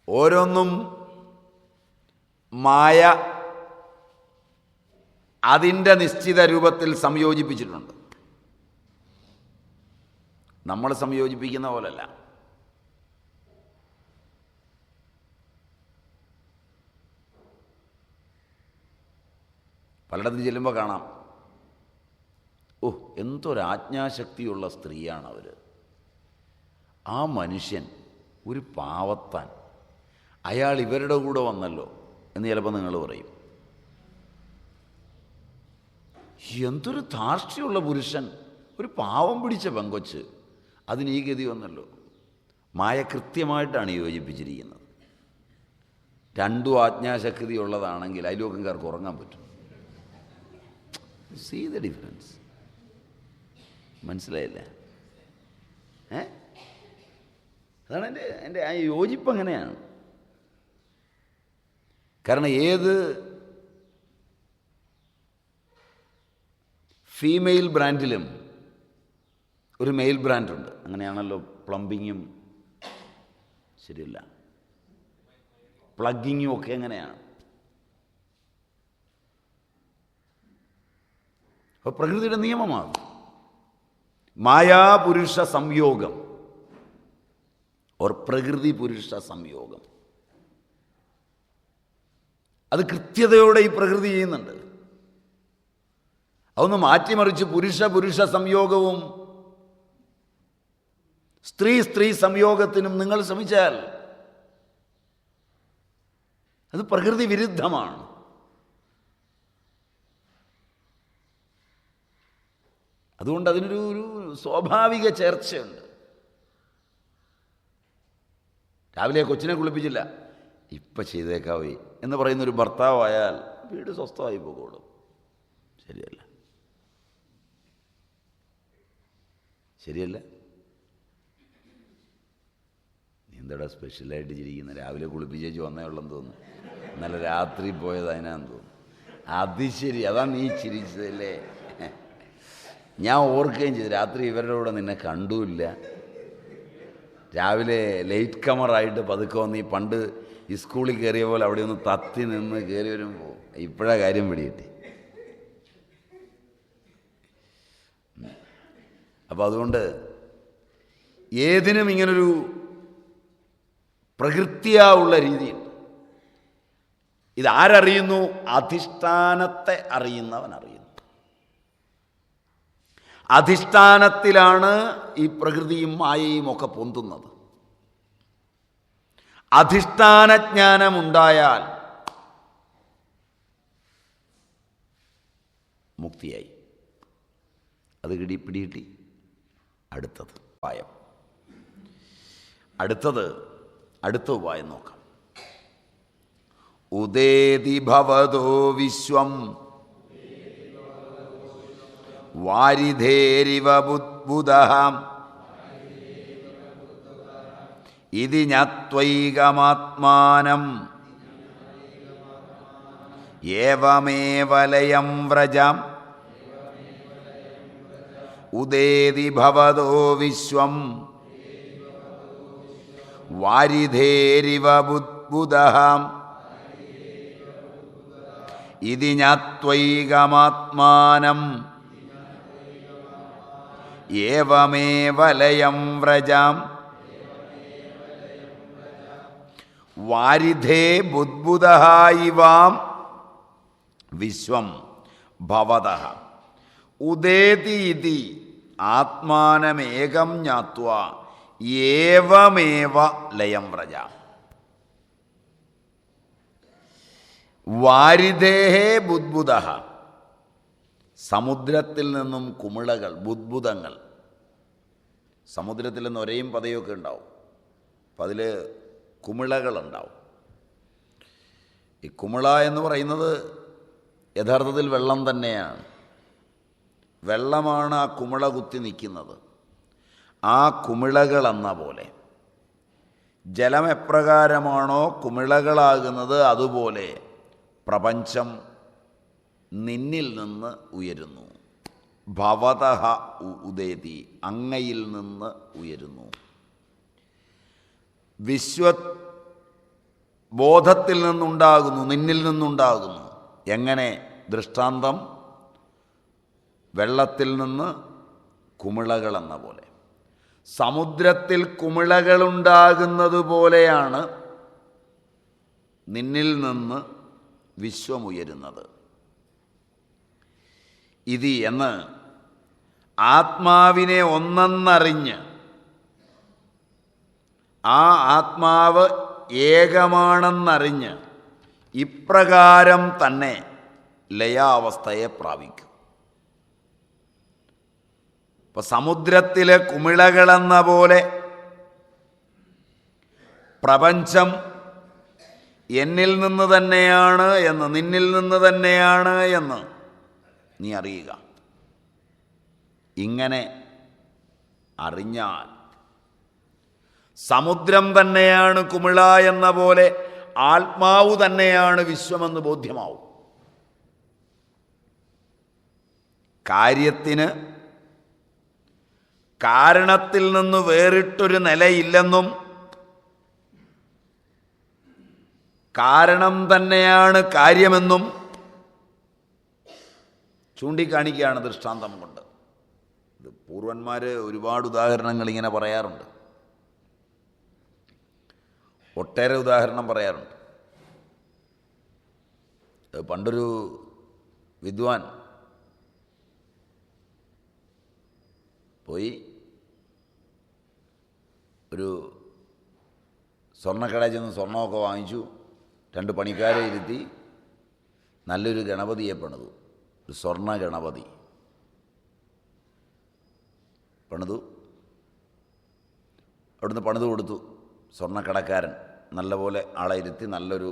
ഓരോന്നും മായ അതിൻ്റെ നിശ്ചിത രൂപത്തിൽ സംയോജിപ്പിച്ചിട്ടുണ്ട്. നമ്മൾ സംയോജിപ്പിക്കുന്ന പോലല്ല. പലയിടത്തും ചെല്ലുമ്പോൾ കാണാം, എന്തൊരാജ്ഞാശക്തിയുള്ള സ്ത്രീയാണ് അവർ. ആ മനുഷ്യൻ ഒരു പാവത്താൻ, അയാൾ ഇവരുടെ കൂടെ വന്നല്ലോ എന്ന് ചിലപ്പോൾ നിങ്ങൾ പറയും. എന്തൊരു ധാർഷ്ട്യമുള്ള പുരുഷൻ, ഒരു പാവം പിടിച്ച പെങ്കൊച്ച്, അതിന് ഈ ഗതി വന്നല്ലോ. മായ കൃത്യമായിട്ടാണ് യോജിപ്പിച്ചിരിക്കുന്നത്. രണ്ടും ആജ്ഞാശക്തി ഉള്ളതാണെങ്കിൽ അയൽവക്കംകാർക്ക് ഉറങ്ങാൻ പറ്റും. See the difference. മനസ്സിലായില്ല? അതാണ് എൻ്റെ ആ യോജിപ്പ്. അങ്ങനെയാണ്. കാരണം ഏത് ഫീമെയിൽ ബ്രാൻഡിലും ഒരു മെയിൽ ബ്രാൻഡുണ്ട്. അങ്ങനെയാണല്ലോ പ്ലംബിങ്ങും, ശരിയല്ല, പ്ലഗിങ്ങും ഒക്കെ എങ്ങനെയാണ്. അപ്പോൾ പ്രകൃതിയുടെ നിയമമാണ് മായാപുരുഷ സംയോഗം ഓർ പ്രകൃതി പുരുഷ സംയോഗം. അത് കൃത്യതയോടെ ഈ പ്രകൃതി ചെയ്യുന്നുണ്ട്. അതൊന്ന് മാറ്റിമറിച്ച് പുരുഷ പുരുഷ സംയോഗവും സ്ത്രീ സ്ത്രീ സംയോഗത്തിനും നിങ്ങൾ ശ്രമിച്ചാൽ അത് പ്രകൃതി വിരുദ്ധമാണ്. അതുകൊണ്ട് അതിനൊരു സ്വാഭാവിക ചേർച്ചയുണ്ട്. രാവിലെ കൊച്ചിനെ കുളിപ്പിച്ചില്ല, ഇപ്പം ചെയ്തേക്കാവേ എന്ന് പറയുന്നൊരു ഭർത്താവായാൽ വീട് സ്വസ്ഥമായി പോകുള്ളൂ. ശരിയല്ല? ശരിയല്ല? നീ എന്താടാ സ്പെഷ്യലായിട്ട് ചിരിക്കുന്ന? രാവിലെ കുളിപ്പിച്ചേച്ച് വന്നേ ഉള്ളെന്ന് തോന്നുന്നു. ഇന്നലെ രാത്രി പോയത് അതിനാന്ന് തോന്നുന്നു. അത് ശരി, അതാ നീ ചിരിച്ചതല്ലേ? ഞാൻ ഓർക്കുകയും ചെയ്തു, രാത്രി ഇവരുടെ കൂടെ നിന്നെ കണ്ടുമില്ല. രാവിലെ ലേറ്റ് കമറായിട്ട് പതുക്കെ വന്ന് ഈ പണ്ട് ഈ സ്കൂളിൽ കയറിയ പോലെ അവിടെ ഒന്ന് തത്തി നിന്ന് കയറി വരുമ്പോൾ ഇപ്പോഴാ കാര്യം പിടികിട്ടി. അപ്പോൾ അതുകൊണ്ട് ഏതിനും ഇങ്ങനൊരു പ്രകൃത്യാവുള്ള രീതിയുണ്ട്. ഇതാരറിയുന്നു? അധിഷ്ഠാനത്തെ അറിയുന്നവൻ അറിയുന്നു. അധിഷ്ഠാനത്തിലാണ് ഈ പ്രകൃതിയും മായയും ഒക്കെ പൊന്തുന്നത്. അധിഷ്ഠാനജ്ഞാനമുണ്ടായാൽ മുക്തിയായി. അത് പിടികിട്ടി. അടുത്തത് ഉപായം. അടുത്ത ഉപായം നോക്കാം. ഉദേതി ഭവതോ വിശ്വം വാരിധേരിവ ബുദ്ബുദഃ ഇതി ജ്ഞാത്വൈകമാത്മാനം ഏവമേവ ലയം വ്രജാം. ഉദേതി ഭവതോ വിശ്വം വാരിധേരിവ ബുദ്ബുദഃ ഇതി ജ്ഞാത്വൈകമാത്മാനം ഏവമേവ ലയം വ്രജാം. വാരിധേ ബുദ്ബുദഃ ഇവാം വിശ്വം ഭവതഃ ഉദേതി ഇതി ആത്മാനമേകം ജ്ഞാത്വാ ഏവമേവ ലയം വ്രജാം. വാരിധേഃ ബുദ്ബുദഃ, സമുദ്രത്തിൽ നിന്നും കുമിളകൾ, ബുദ്ബുദങ്ങൾ. സമുദ്രത്തിൽ നിന്ന് ഒരേയും പതയൊക്കെ ഉണ്ടാവും, അപ്പം അതിൽ കുമിളകളുണ്ടാവും. ഈ കുമിള എന്ന് പറയുന്നത് യഥാർത്ഥത്തിൽ വെള്ളം തന്നെയാണ്. വെള്ളമാണ് ആ കുമിള കുത്തി നിൽക്കുന്നത്. ആ കുമിളകളെന്ന പോലെ ജലം എപ്രകാരമാണോ കുമിളകളാകുന്നത്, അതുപോലെ പ്രപഞ്ചം നിന്നിൽ നിന്ന് ഉയരുന്നു. ഭവതഃ ഉദേതി, അങ്ങയിൽ നിന്ന് ഉയരുന്നു. വിശ്വബോധത്തിൽ നിന്നുണ്ടാകുന്നു, നിന്നിൽ നിന്നുണ്ടാകുന്നു. എങ്ങനെ? ദൃഷ്ടാന്തം വെള്ളത്തിൽ നിന്ന് കുമിളകളെന്ന പോലെ. സമുദ്രത്തിൽ കുമിളകളുണ്ടാകുന്നത് പോലെയാണ് നിന്നിൽ നിന്ന് വിശ്വമുയരുന്നത്. ഇത് എന്ന് ആത്മാവിനെ ഒന്നെന്നറിഞ്ഞ് ആ ആത്മാവ് ഏകമാണെന്നറിഞ്ഞ് ഇപ്രകാരം തന്നെ ലയാവസ്ഥയെ പ്രാപിക്കും. ഇപ്പം സമുദ്രത്തിലെ കുമിളകളെന്ന പോലെ പ്രപഞ്ചം എന്നിൽ നിന്ന് തന്നെയാണ് എന്ന്, നിന്നിൽ നിന്ന് തന്നെയാണ് എന്ന് നീ അറിയുക. ഇങ്ങനെ അറിഞ്ഞാൽ സമുദ്രം തന്നെയാണ് കുമിള എന്ന പോലെ ആത്മാവ് തന്നെയാണ് വിശ്വമെന്ന് ബോധ്യമാവും. കാര്യത്തിന് കാരണത്തിൽ നിന്ന് വേറിട്ടൊരു നിലയില്ലെന്നും കാരണം തന്നെയാണ് കാര്യമെന്നും ചൂണ്ടിക്കാണിക്കുകയാണ് ദൃഷ്ടാന്തം കൊണ്ട്. ഇത് പൂർവന്മാർ ഒരുപാട് ഉദാഹരണങ്ങൾ ഇങ്ങനെ പറയാറുണ്ട്, ഒട്ടേറെ ഉദാഹരണം പറയാറുണ്ട്. പണ്ടൊരു വിദ്വാൻ പോയി ഒരു സ്വർണ്ണക്കടയിൽ ചെന്ന് സ്വർണ്ണമൊക്കെ വാങ്ങിച്ചു, 2 പണിക്കാരെ ഇരുത്തി നല്ലൊരു ഗണപതിയെ പണിതു. ഒരു സ്വർണ്ണ ഗണപതി പണിതു. അവിടുന്ന് പണിത് കൊടുത്തു സ്വർണ്ണക്കടക്കാരൻ. നല്ലപോലെ ആളെ ഇരുത്തി നല്ലൊരു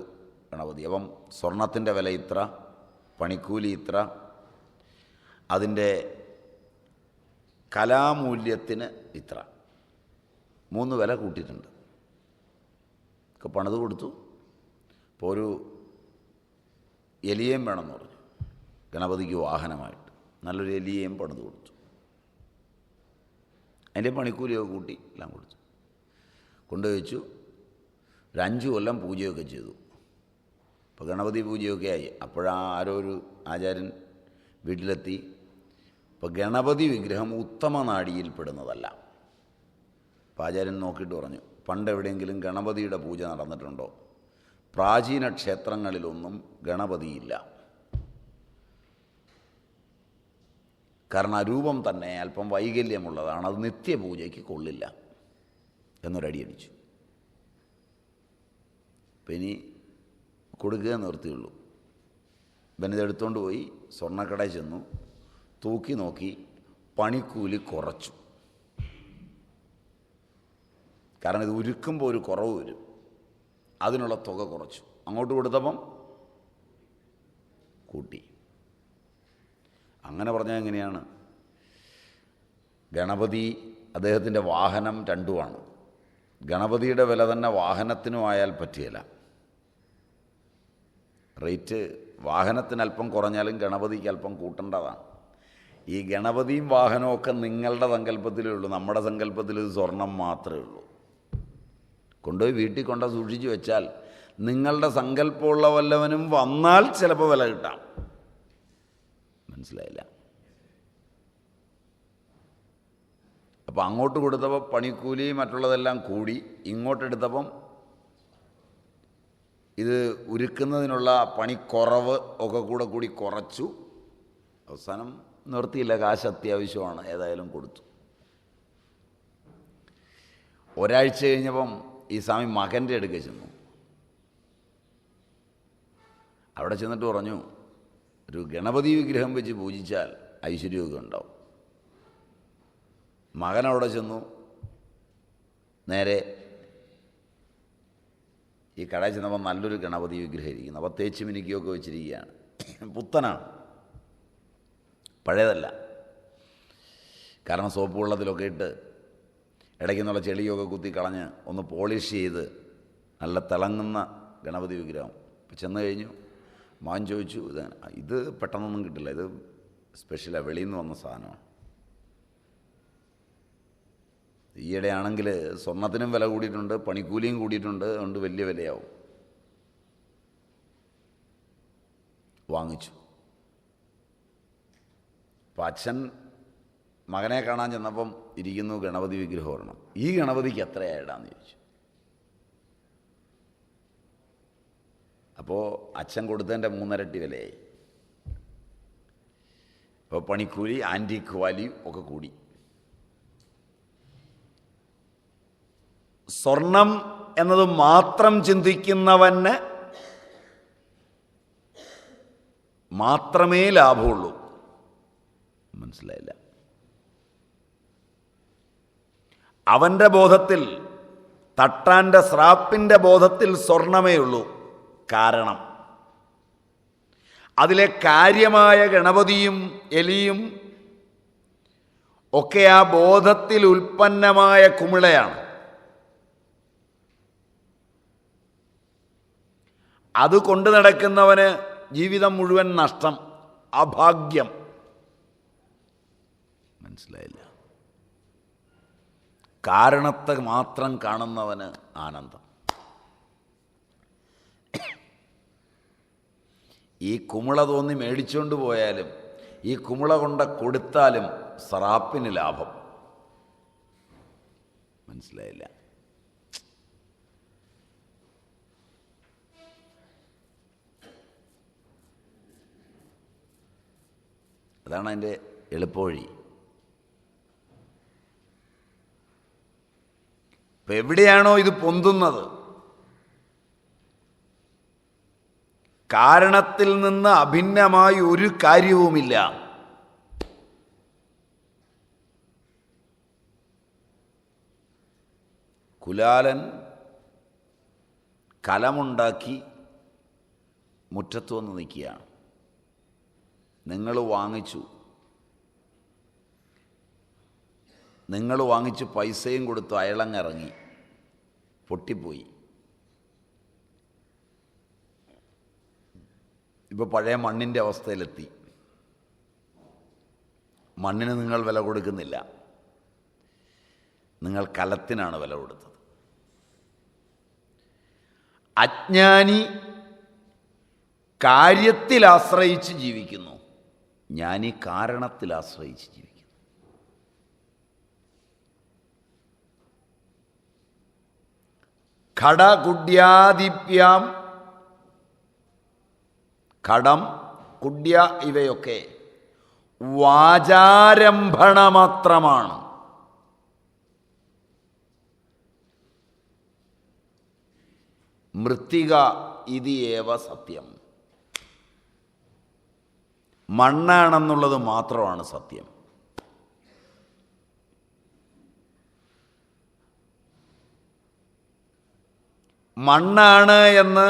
ഗണപതി. അപ്പം സ്വർണത്തിൻ്റെ വില ഇത്ര, പണിക്കൂലി ഇത്ര, അതിൻ്റെ കലാമൂല്യത്തിന് ഇത്ര, 3 വില കൂട്ടിയിട്ടുണ്ട്. ഒക്കെ പണിത് കൊടുത്തു. ഇപ്പോൾ ഒരു എലിയേം വേണമെന്ന് പറഞ്ഞു ഗണപതിക്ക് വാഹനമായിട്ട്. നല്ലൊരു എലിയേം പണിത് കൊടുത്തു. അതിൻ്റെ പണിക്കൂലിയൊക്കെ കൂട്ടി എല്ലാം കൊടുത്തു. കൊണ്ടുവച്ചു. ഒരു 5 കൊല്ലം പൂജയൊക്കെ ചെയ്തു. ഇപ്പോൾ ഗണപതി പൂജയൊക്കെ ആയി. ആരോ ഒരു ആചാര്യൻ വീട്ടിലെത്തി. ഇപ്പോൾ ഗണപതി വിഗ്രഹം ഉത്തമ നാഡിയിൽപ്പെടുന്നതല്ല. അപ്പോൾ ആചാര്യൻ നോക്കിയിട്ട് പറഞ്ഞു, പണ്ട് എവിടെയെങ്കിലും ഗണപതിയുടെ പൂജ നടന്നിട്ടുണ്ടോ? പ്രാചീന ക്ഷേത്രങ്ങളിലൊന്നും ഗണപതിയില്ല. കാരണം ആ രൂപം തന്നെ അല്പം വൈകല്യമുള്ളതാണ്, അത് നിത്യപൂജയ്ക്ക് കൊള്ളില്ല എന്നൊരടിയടിച്ചു. അപ്പം ഇനി കൊടുക്കുക നിർത്തിയുള്ളൂ. ഇവനിതെടുത്തുകൊണ്ട് പോയി സ്വർണ്ണക്കടയിൽ ചെന്നു, തൂക്കി നോക്കി, പണിക്കൂലി കുറച്ചു. കാരണം ഇത് ഉരുക്കുമ്പോൾ ഒരു കുറവ് വരും, അതിനുള്ള തുക കുറച്ചു. അങ്ങോട്ട് കൊടുത്തപ്പം കൂട്ടി. അങ്ങനെ പറഞ്ഞാൽ എങ്ങനെയാണ്? ഗണപതി അദ്ദേഹത്തിൻ്റെ വാഹനം രണ്ടുമാണ്. ഗണപതിയുടെ വില തന്നെ വാഹനത്തിനും ആയാൽ പറ്റുകയില്ല. റേറ്റ് വാഹനത്തിന് അല്പം കുറഞ്ഞാലും ഗണപതിക്ക് അല്പം കൂട്ടേണ്ടതാണ്. ഈ ഗണപതിയും വാഹനമൊക്കെ നിങ്ങളുടെ സങ്കല്പത്തിലേ ഉള്ളൂ. നമ്മുടെ സങ്കല്പത്തിൽ ഇത് സ്വർണം മാത്രമേ ഉള്ളൂ. കൊണ്ടുപോയി വീട്ടിൽ കൊണ്ട് സൂക്ഷിച്ച് വെച്ചാൽ നിങ്ങളുടെ സങ്കല്പമുള്ള വല്ലവനും വന്നാൽ ചിലപ്പോൾ വില കിട്ടാം. മനസ്സിലായില്ല? അപ്പോൾ അങ്ങോട്ട് കൊടുത്തപ്പോൾ പണിക്കൂലി മറ്റുള്ളതെല്ലാം കൂടി, ഇങ്ങോട്ടെടുത്തപ്പം ഇത് ഉരുക്കുന്നതിനുള്ള പണിക്കുറവ് ഒക്കെ കൂടി കുറച്ചു. അവസാനം നിർത്തിയില്ല, കാശ് അത്യാവശ്യമാണ്, ഏതായാലും കൊടുത്തു. ഒരാഴ്ച കഴിഞ്ഞപ്പം ഈ സ്വാമി മകൻ്റെ അടുക്ക ചെന്നു. അവിടെ ചെന്നിട്ട് പറഞ്ഞു, ഒരു ഗണപതി വിഗ്രഹം വെച്ച് പൂജിച്ചാൽ ഐശ്വര്യമൊക്കെ ഉണ്ടാവും. മകനവിടെ ചെന്നു. നേരെ ഈ കടയിൽ ചെന്നപ്പോൾ നല്ലൊരു ഗണപതി വിഗ്രഹം ഇരിക്കുന്നു. അപ്പോൾ തേച്ച് മിനുക്കിയൊക്കെ വെച്ചിരിക്കുകയാണ്. പുത്തനാണ്, പഴയതല്ല. കാരണം സോപ്പ് വെള്ളത്തിലൊക്കെ ഇട്ട് ഇടയ്ക്കുന്നുള്ള ചെളിയൊക്കെ കുത്തി കളഞ്ഞ് ഒന്ന് പോളിഷ് ചെയ്ത് നല്ല തിളങ്ങുന്ന ഗണപതി വിഗ്രഹം. ഇപ്പം ചെന്ന് കഴിഞ്ഞു. മകൻ ചോദിച്ചു, ഇത് പെട്ടെന്നൊന്നും കിട്ടില്ല, ഇത് സ്പെഷ്യലാണ്, വെളിയിൽ നിന്ന് വന്ന സാധനമാണ്. ഈയിടെ ആണെങ്കിൽ സ്വർണത്തിനും വില കൂടിയിട്ടുണ്ട്, പണിക്കൂലിയും കൂടിയിട്ടുണ്ട്, അതുകൊണ്ട് വലിയ വിലയാവും. വാങ്ങിച്ചു. അപ്പം അച്ഛൻ മകനെ കാണാൻ ചെന്നപ്പം ഇരിക്കുന്നു ഗണപതി വിഗ്രഹം ഒരെണ്ണം. ഈ ഗണപതിക്ക് എത്രയായിടാന്ന് ചോദിച്ചു. അപ്പോൾ അച്ഛൻ കൊടുത്തതിൻ്റെ 3 ഇരട്ടി വിലയായി. അപ്പോൾ പണിക്കൂലി, ആൻറ്റിക് വാല്യൂ ഒക്കെ കൂടി. സ്വർണം എന്നത് മാത്രം ചിന്തിക്കുന്നവന് മാത്രമേ ലാഭമുള്ളൂ. മനസ്സിലായില്ല? അവൻ്റെ ബോധത്തിൽ, തട്ടാൻ്റെ സ്രാപ്പിൻ്റെ ബോധത്തിൽ സ്വർണമേ ഉള്ളൂ. കാരണം അതിലെ കാര്യമായ ഗണപതിയും എലിയും ഒക്കെ ആ ബോധത്തിൽ ഉൽപ്പന്നമായ കുമിളയാണ്. അത് കൊണ്ടു നടക്കുന്നവന് ജീവിതം മുഴുവൻ നഷ്ടം, അഭാഗ്യം. മനസ്സിലായില്ല? കാരണത്തെ മാത്രം കാണുന്നവന് ആനന്ദം. ഈ കുമിള തോന്നി മേടിച്ചുകൊണ്ട് പോയാലും ഈ കുമിള കൊണ്ട് കൊടുത്താലും സ്രാപ്പിന് ലാഭം. മനസ്സിലായില്ല? അതാണ് അതിൻ്റെ എളുപ്പവഴി. ഇപ്പം എവിടെയാണോ ഇത് പൊന്തുന്നത്, കാരണത്തിൽ നിന്ന് അഭിന്നമായി ഒരു കാര്യവുമില്ല. കുലാലൻ കലമുണ്ടാക്കി മുറ്റത്ത് വന്ന് നിൽക്കുകയാണ്. നിങ്ങൾ വാങ്ങിച്ചു പൈസയും കൊടുത്തു, അയളങ്ങിറങ്ങി, പൊട്ടിപ്പോയി. ഇപ്പോൾ പഴയ മണ്ണിൻ്റെ അവസ്ഥയിലെത്തി. മണ്ണിന് നിങ്ങൾ വില കൊടുക്കുന്നില്ല, നിങ്ങൾ കലത്തിനാണ് വില കൊടുത്തത്. അജ്ഞാനി കാര്യത്തിൽ ആശ്രയിച്ച് ജീവിക്കുന്നു, ജ്ഞാനി കാരണത്തിൽ ആശ്രയിച്ച് ജീവിക്കുന്നു. ഘടകുഡ്യാദിഭ്യാം, ഘടം, കുഡ്യ ഇവയൊക്കെ വാചാരംഭണ മാത്രമാണ്. മൃത്തിക ഇതിയേവ സത്യം. മണ്ണാണെന്നുള്ളത് മാത്രമാണ് സത്യം. മണ്ണാണ് എന്ന്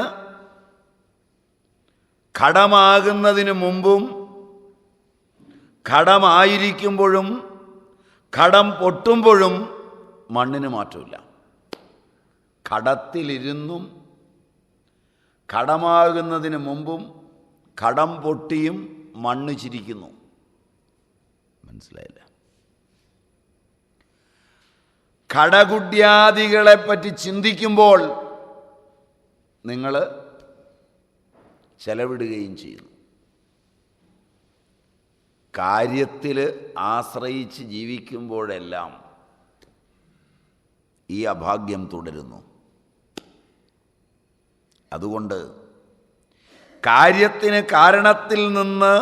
ഘടമാകുന്നതിന് മുമ്പും ഘടമായിരിക്കുമ്പോഴും ഘടം പൊട്ടുമ്പോഴും മണ്ണിന് മാറ്റമില്ല. ഘടത്തിലിരുന്നും ഘടമാകുന്നതിന് മുമ്പും ഘടം പൊട്ടിയും മണ്ണ് ചിരിക്കുന്നു. മനസ്സിലായില്ല? ഘടകുഡ്യാദികളെപ്പറ്റി ചിന്തിക്കുമ്പോൾ നിങ്ങൾ ചെലവിടുകയും ചെയ്യുന്നു. കാര്യത്തിൽ ആശ്രയിച്ച് ജീവിക്കുമ്പോഴെല്ലാം ഈ അഭാഗ്യം തുടരുന്നു. അതുകൊണ്ട് കാര്യത്തിന് കാരണത്തിൽ നിന്ന്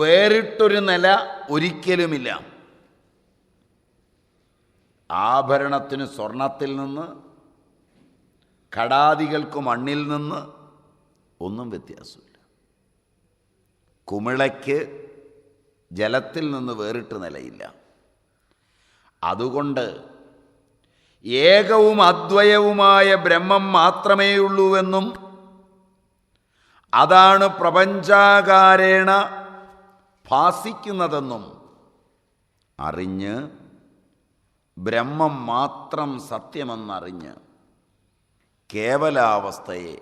വേറിട്ടൊരു നില ഒരിക്കലുമില്ല. ആഭരണത്തിന് സ്വർണത്തിൽ നിന്ന്, ഘടാദികൾക്ക് മണ്ണിൽ നിന്ന് ഒന്നും വ്യത്യാസമില്ല. കുമിളയ്ക്ക് ജലത്തിൽ നിന്ന് വേറിട്ട് നിലയില്ല. അതുകൊണ്ട് ഏകവും അദ്വയവുമായ ബ്രഹ്മം മാത്രമേയുള്ളൂവെന്നും അതാണ് പ്രപഞ്ചാകാരേണ ഭാസിക്കുന്നതെന്നും അറിഞ്ഞ് ബ്രഹ്മം മാത്രം സത്യമെന്നറിഞ്ഞ് കേവലാവസ്ഥയെ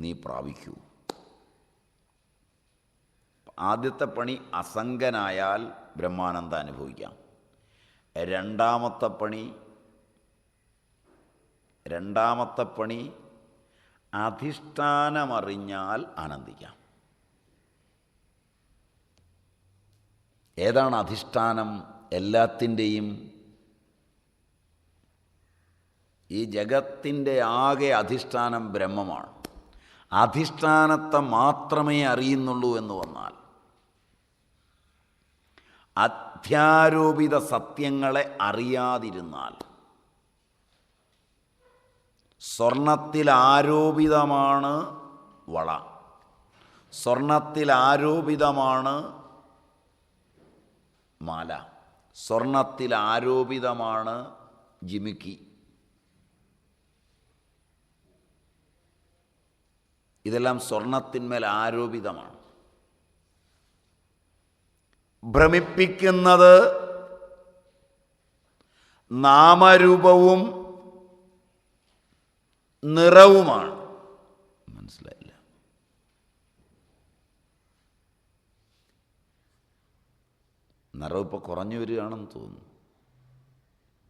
നീ പ്രാപിക്കൂ. ആദ്യത്തെ പണി അസംഗനായാൽ ബ്രഹ്മാനന്ദ അനുഭവിക്കാം. രണ്ടാമത്തെ പണി അധിഷ്ഠാനമറിഞ്ഞാൽ ആനന്ദിക്കാം. ഏതാണ് അധിഷ്ഠാനം? എല്ലാത്തിൻ്റെയും, ഈ ജഗത്തിൻ്റെ ആകെ അധിഷ്ഠാനം ബ്രഹ്മമാണ്. അധിഷ്ഠാനത്തെ മാത്രമേ അറിയുന്നുള്ളൂ എന്ന് വന്നാൽ അധ്യാരോപിത സത്യങ്ങളെ അറിയാതിരുന്നാൽ, സ്വർണത്തിൽ ആരോപിതമാണ് വള, സ്വർണത്തിൽ ആരോപിതമാണ് മാല, സ്വർണത്തിൽ ആരോപിതമാണ് ജിമിക്കി. ഇതെല്ലാം സ്വർണത്തിന്മേൽ ആരോപിതമാണ്. ഭ്രമിപ്പിക്കുന്നത് നാമരൂപവും നിറവുമാണ്. മനസ്സിലായില്ല? നിറവ് ഇപ്പോൾ കുറഞ്ഞു വരികയാണെന്ന് തോന്നുന്നു,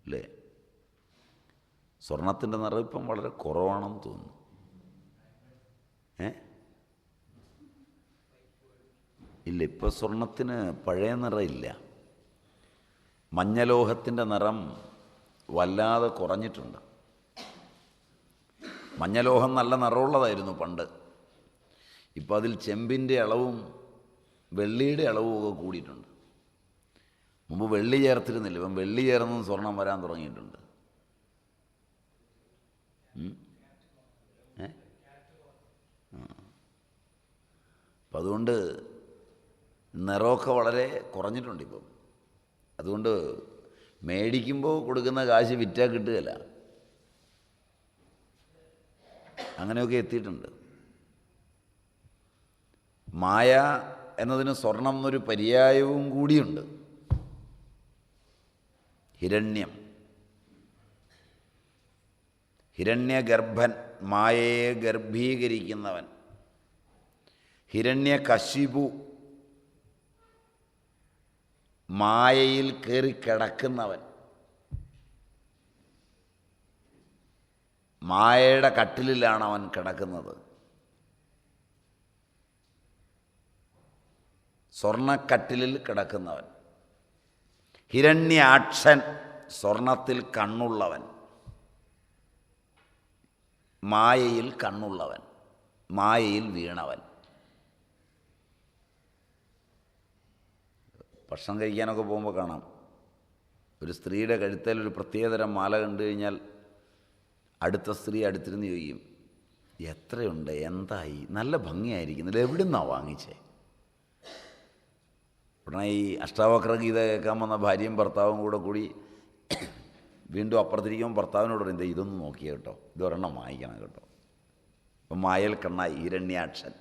അല്ലേ? സ്വർണത്തിൻ്റെ നിറവ് ഇപ്പം വളരെ കുറവാണെന്ന് തോന്നുന്നു. ഇല്ല, ഇപ്പോൾ സ്വർണത്തിന് പഴയ നിറമില്ല. മഞ്ഞലോഹത്തിൻ്റെ നിറം വല്ലാതെ കുറഞ്ഞിട്ടുണ്ട്. മഞ്ഞലോഹം നല്ല നിറമുള്ളതായിരുന്നു പണ്ട്. ഇപ്പോൾ അതിൽ ചെമ്പിൻ്റെ അളവും വെള്ളിയുടെ അളവും ഒക്കെ കൂടിയിട്ടുണ്ട്. മുമ്പ് വെള്ളി ചേർത്തിരുന്നില്ല, ഇപ്പം വെള്ളി ചേർന്നും സ്വർണം വരാൻ തുടങ്ങിയിട്ടുണ്ട്. അപ്പം അതുകൊണ്ട് നിറമൊക്കെ വളരെ കുറഞ്ഞിട്ടുണ്ട് ഇപ്പം. അതുകൊണ്ട് മേടിക്കുമ്പോൾ കൊടുക്കുന്ന കാശ് വിറ്റാൽ കിട്ടുകയില്ല. അങ്ങനെയൊക്കെ എത്തിയിട്ടുണ്ട്. മായ എന്നതിന് സ്വർണം എന്നൊരു പര്യായവും കൂടിയുണ്ട്. ഹിരണ്യം, ഹിരണ്യഗർഭൻ, മായയെ ഗർഭീകരിക്കുന്നവൻ. ഹിരണ്യകശിപു, മായയിൽ കയറിക്കിടക്കുന്നവൻ. മായയുടെ കട്ടിലിലാണ് അവൻ കിടക്കുന്നത്. സ്വർണക്കട്ടിലിൽ കിടക്കുന്നവൻ. ഹിരണ്യാക്ഷൻ, സ്വർണത്തിൽ കണ്ണുള്ളവൻ, മായയിൽ കണ്ണുള്ളവൻ, മായയിൽ വീണവൻ. ഭക്ഷണം കഴിക്കാനൊക്കെ പോകുമ്പോൾ കാണാം, ഒരു സ്ത്രീയുടെ കഴുത്തിൽ ഒരു പ്രത്യേകതരം മാല കണ്ടു കഴിഞ്ഞാൽ അടുത്ത സ്ത്രീ അടുത്തിരുന്ന് ചോദിക്കും, എത്രയുണ്ട്, എന്തായി, നല്ല ഭംഗിയായിരിക്കുന്നില്ല, എവിടുന്നാണ് വാങ്ങിച്ചേ? ഉടനെ ഈ അഷ്ടാവക്ര ഗീത കേൾക്കാൻ വന്ന ഭാര്യയും ഭർത്താവും കൂടി വീണ്ടും അപ്പുറത്തിരിക്കുമ്പോൾ ഭർത്താവിനോട് പറയും, ഇതൊന്നും നോക്കിയ കേട്ടോ, ഇതൊരെണ്ണം വാങ്ങിക്കണം കേട്ടോ. മായൽ കണ്ണായി ഹിരണ്യാക്ഷൻ.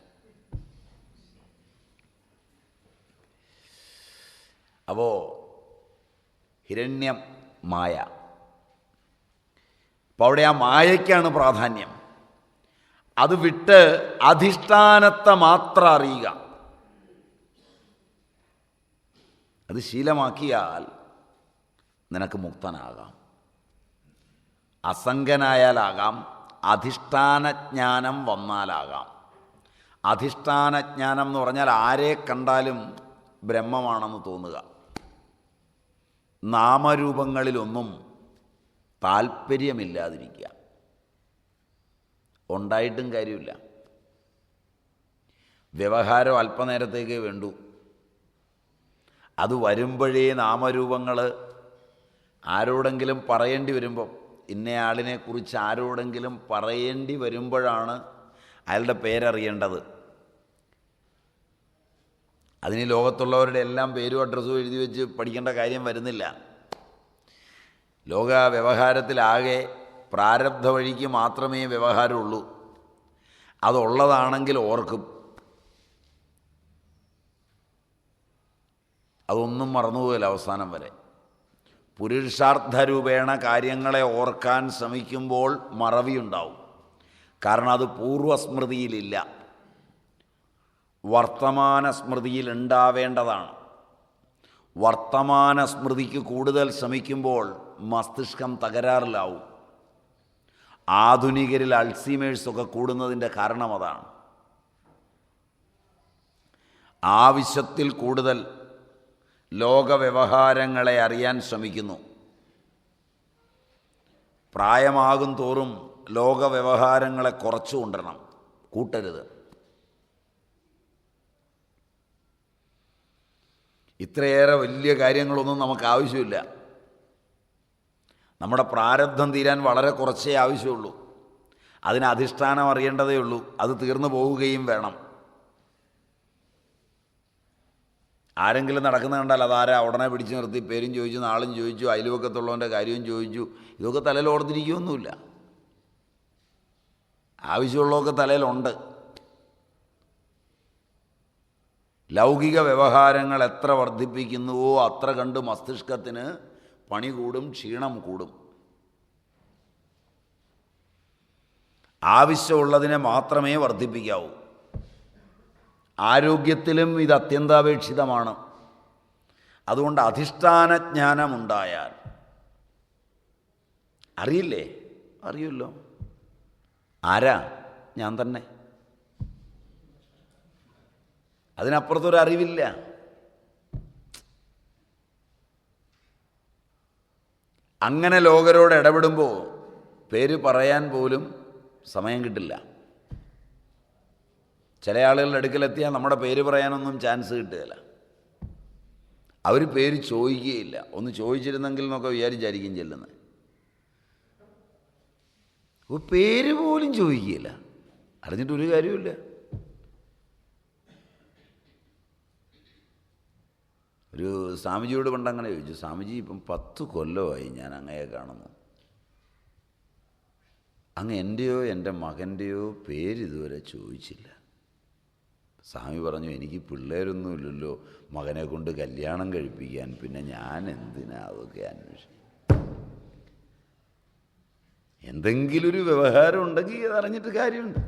അപ്പോൾ ഹിരണ്യം മായ. അപ്പോൾ അവിടെ ആ മായയ്ക്കാണ് പ്രാധാന്യം. അത് വിട്ട് അധിഷ്ഠാനത്തെ മാത്രം അറിയുക. അത് ശീലമാക്കിയാൽ നിനക്ക് മുക്തനാകാം. അസംഗനായാലാകാം, അധിഷ്ഠാനജ്ഞാനം വന്നാലാകാം. അധിഷ്ഠാനജ്ഞാനം എന്ന് പറഞ്ഞാൽ ആരെ കണ്ടാലും ബ്രഹ്മമാണെന്ന് തോന്നുക. നാമരൂപങ്ങളിലൊന്നും താല്പര്യമില്ലാതിരിക്കുക. ഉണ്ടായിട്ടും കാര്യമില്ല. വ്യവഹാരം അല്പനേരത്തേക്കേ വേണ്ടൂ. അത് വരുമ്പോഴേ നാമരൂപങ്ങൾ ആരോടെങ്കിലും പറയേണ്ടി വരുമ്പോൾ, ഇന്നയാളിനെക്കുറിച്ച് ആരോടെങ്കിലും പറയേണ്ടി വരുമ്പോഴാണ് അയാളുടെ പേരറിയേണ്ടത്. അതിന് ലോകത്തുള്ളവരുടെ എല്ലാം പേരും അഡ്രസ്സും എഴുതി വെച്ച് പഠിക്കേണ്ട കാര്യം വരുന്നില്ല. ലോക വ്യവഹാരത്തിലാകെ പ്രാരബ്ധ വഴിക്ക് മാത്രമേ വ്യവഹാരമുള്ളൂ. അതുള്ളതാണെങ്കിൽ ഓർക്കും. അതൊന്നും മറന്നുപോകില്ല അവസാനം വരെ. പുരുഷാർത്ഥരൂപേണ കാര്യങ്ങളെ ഓർക്കാൻ ശ്രമിക്കുമ്പോൾ മറവിയുണ്ടാവും. കാരണം അത് പൂർവസ്മൃതിയിലില്ല, വർത്തമാന സ്മൃതിയിൽ ഉണ്ടാവേണ്ടതാണ്. വർത്തമാന സ്മൃതിക്ക് കൂടുതൽ ശ്രമിക്കുമ്പോൾ മസ്തിഷ്കം തകരാറിലാവും. ആധുനികരിൽ അൾസീമേഴ്സൊക്കെ കൂടുന്നതിൻ്റെ കാരണം അതാണ്. ആവശ്യത്തിൽ കൂടുതൽ ലോകവ്യവഹാരങ്ങളെ അറിയാൻ ശ്രമിക്കുന്നു. പ്രായമാകും തോറും ലോകവ്യവഹാരങ്ങളെ കുറച്ചു കൊണ്ടുവരണം, കൂട്ടരുത്. ഇത്രയേറെ വലിയ കാര്യങ്ങളൊന്നും നമുക്ക് ആവശ്യമില്ല. നമ്മുടെ പ്രാരബ്ധം തീരാൻ വളരെ കുറച്ചേ ആവശ്യമുള്ളൂ. അതിന് അധിഷ്ഠാനം അറിയേണ്ടതേ ഉള്ളൂ. അത് തീർന്നു പോവുകയും വേണം. ആരെങ്കിലും നടക്കുന്ന കണ്ടാൽ അതാരാ ഉടനെ പിടിച്ചു നിർത്തി പേരും ചോദിച്ചു, നാളും ചോദിച്ചു, അയൽവക്കത്തുള്ളവൻ്റെ കാര്യവും ചോദിച്ചു. ഇതൊക്കെ തലയിൽ ഓർത്തിരിക്കുകയൊന്നുമില്ല. ആവശ്യമുള്ളതൊക്കെ തലയിലുണ്ട്. ലൗകിക വ്യവഹാരങ്ങൾ എത്ര വർദ്ധിപ്പിക്കുന്നുവോ അത്ര കണ്ട് മസ്തിഷ്കത്തിന് പണി കൂടും, ക്ഷീണം കൂടും. ആവശ്യമുള്ളതിനെ മാത്രമേ വർദ്ധിപ്പിക്കാവൂ. ആരോഗ്യത്തിലും ഇത് അത്യന്താപേക്ഷിതമാണ്. അതുകൊണ്ട് അധിഷ്ഠാനജ്ഞാനമുണ്ടായാൽ അറിയില്ലേ? അറിയുമല്ലോ. ആരാ? ഞാൻ തന്നെ. അതിനപ്പുറത്തൊരറിവില്ല. അങ്ങനെ ലോകരോട് ഇടപെടുമ്പോൾ പേര് പറയാൻ പോലും സമയം കിട്ടില്ല. ചില ആളുകളുടെ അടുക്കലെത്തിയാൽ നമ്മുടെ പേര് പറയാനൊന്നും ചാൻസ് കിട്ടുകയില്ല. അവർ പേര് ചോദിക്കുകയില്ല. ഒന്ന് ചോദിച്ചിരുന്നെങ്കിൽ എന്നൊക്കെ വിചാരിച്ചായിരിക്കും ചെല്ലുന്നത്. അപ്പോൾ പേര് പോലും ചോദിക്കുകയില്ല. അറിഞ്ഞിട്ടൊരു കാര്യമില്ല. ഒരു സ്വാമിജിയോട് പണ്ടങ്ങനെ ചോദിച്ചു, സ്വാമിജി ഇപ്പം 10 കൊല്ലമായി ഞാൻ അങ്ങയെ കാണുന്നു. അങ്ങ് എൻ്റെയോ എൻ്റെ മകൻ്റെയോ പേര് ഇതുവരെ ചോദിച്ചില്ല. സ്വാമി പറഞ്ഞു, എനിക്ക് പിള്ളേരൊന്നുമില്ലല്ലോ മകനെ കൊണ്ട് കല്യാണം കഴിപ്പിക്കാൻ, പിന്നെ ഞാൻ എന്തിനാ അതൊക്കെ അന്വേഷിക്കും. എന്തെങ്കിലും ഒരു വ്യവഹാരം ഉണ്ടെങ്കിൽ അതറിഞ്ഞിട്ട് കാര്യമുണ്ട്.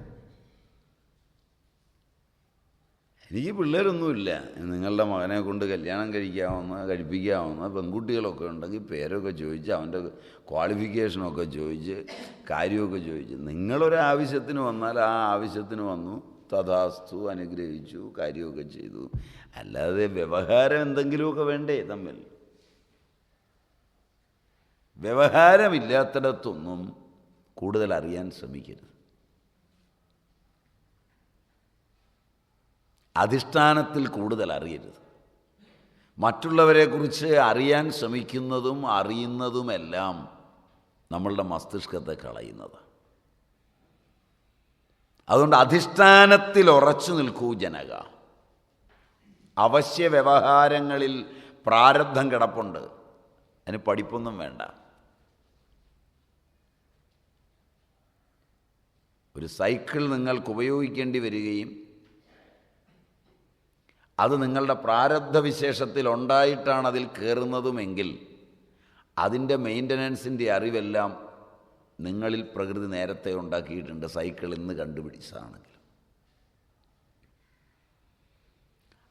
എനിക്ക് പിള്ളേരൊന്നുമില്ല, നിങ്ങളുടെ മകനെ കൊണ്ട് കല്യാണം കഴിപ്പിക്കാവുന്ന പെൺകുട്ടികളൊക്കെ ഉണ്ടെങ്കിൽ പേരൊക്കെ ചോദിച്ച് അവൻ്റെ ക്വാളിഫിക്കേഷനൊക്കെ ചോദിച്ച് കാര്യമൊക്കെ ചോദിച്ച് നിങ്ങളൊരാവശ്യത്തിന് വന്നാൽ ആ ആവശ്യത്തിന് വന്നു, തഥാസ്തു, അനുഗ്രഹിച്ചു, കാര്യമൊക്കെ ചെയ്തു. അല്ലാതെ വ്യവഹാരം എന്തെങ്കിലുമൊക്കെ വേണ്ടേ തമ്മിൽ? വ്യവഹാരമില്ലാത്തിടത്തൊന്നും കൂടുതൽ അറിയാൻ ശ്രമിക്കരുത്. അധിഷ്ഠാനത്തിൽ കൂടുതൽ അറിയരുത്. മറ്റുള്ളവരെക്കുറിച്ച് അറിയാൻ ശ്രമിക്കുന്നതും അറിയുന്നതുമെല്ലാം നമ്മളുടെ മസ്തിഷ്കത്തെ കളയുന്നത്. അതുകൊണ്ട് അധിഷ്ഠാനത്തിൽ ഉറച്ചു നിൽക്കൂ ജനക. അവശ്യ വ്യവഹാരങ്ങളിൽ പ്രാരബ്ധം കിടപ്പുണ്ട്, അതിന് പഠിപ്പൊന്നും വേണ്ട. ഒരു സൈക്കിൾ നിങ്ങൾക്ക് ഉപയോഗിക്കേണ്ടി വരികയും അത് നിങ്ങളുടെ പ്രാരബ്ധ വിശേഷത്തിൽ ഉണ്ടായിട്ടാണ് അതിൽ കയറുന്നതുമെങ്കിൽ അതിൻ്റെ മെയിൻ്റനൻസിൻ്റെ അറിവെല്ലാം നിങ്ങളിൽ പ്രകൃതി നേരത്തെ ഉണ്ടാക്കിയിട്ടുണ്ട്, സൈക്കിൾ ഇന്ന് കണ്ടുപിടിച്ചതാണെങ്കിൽ.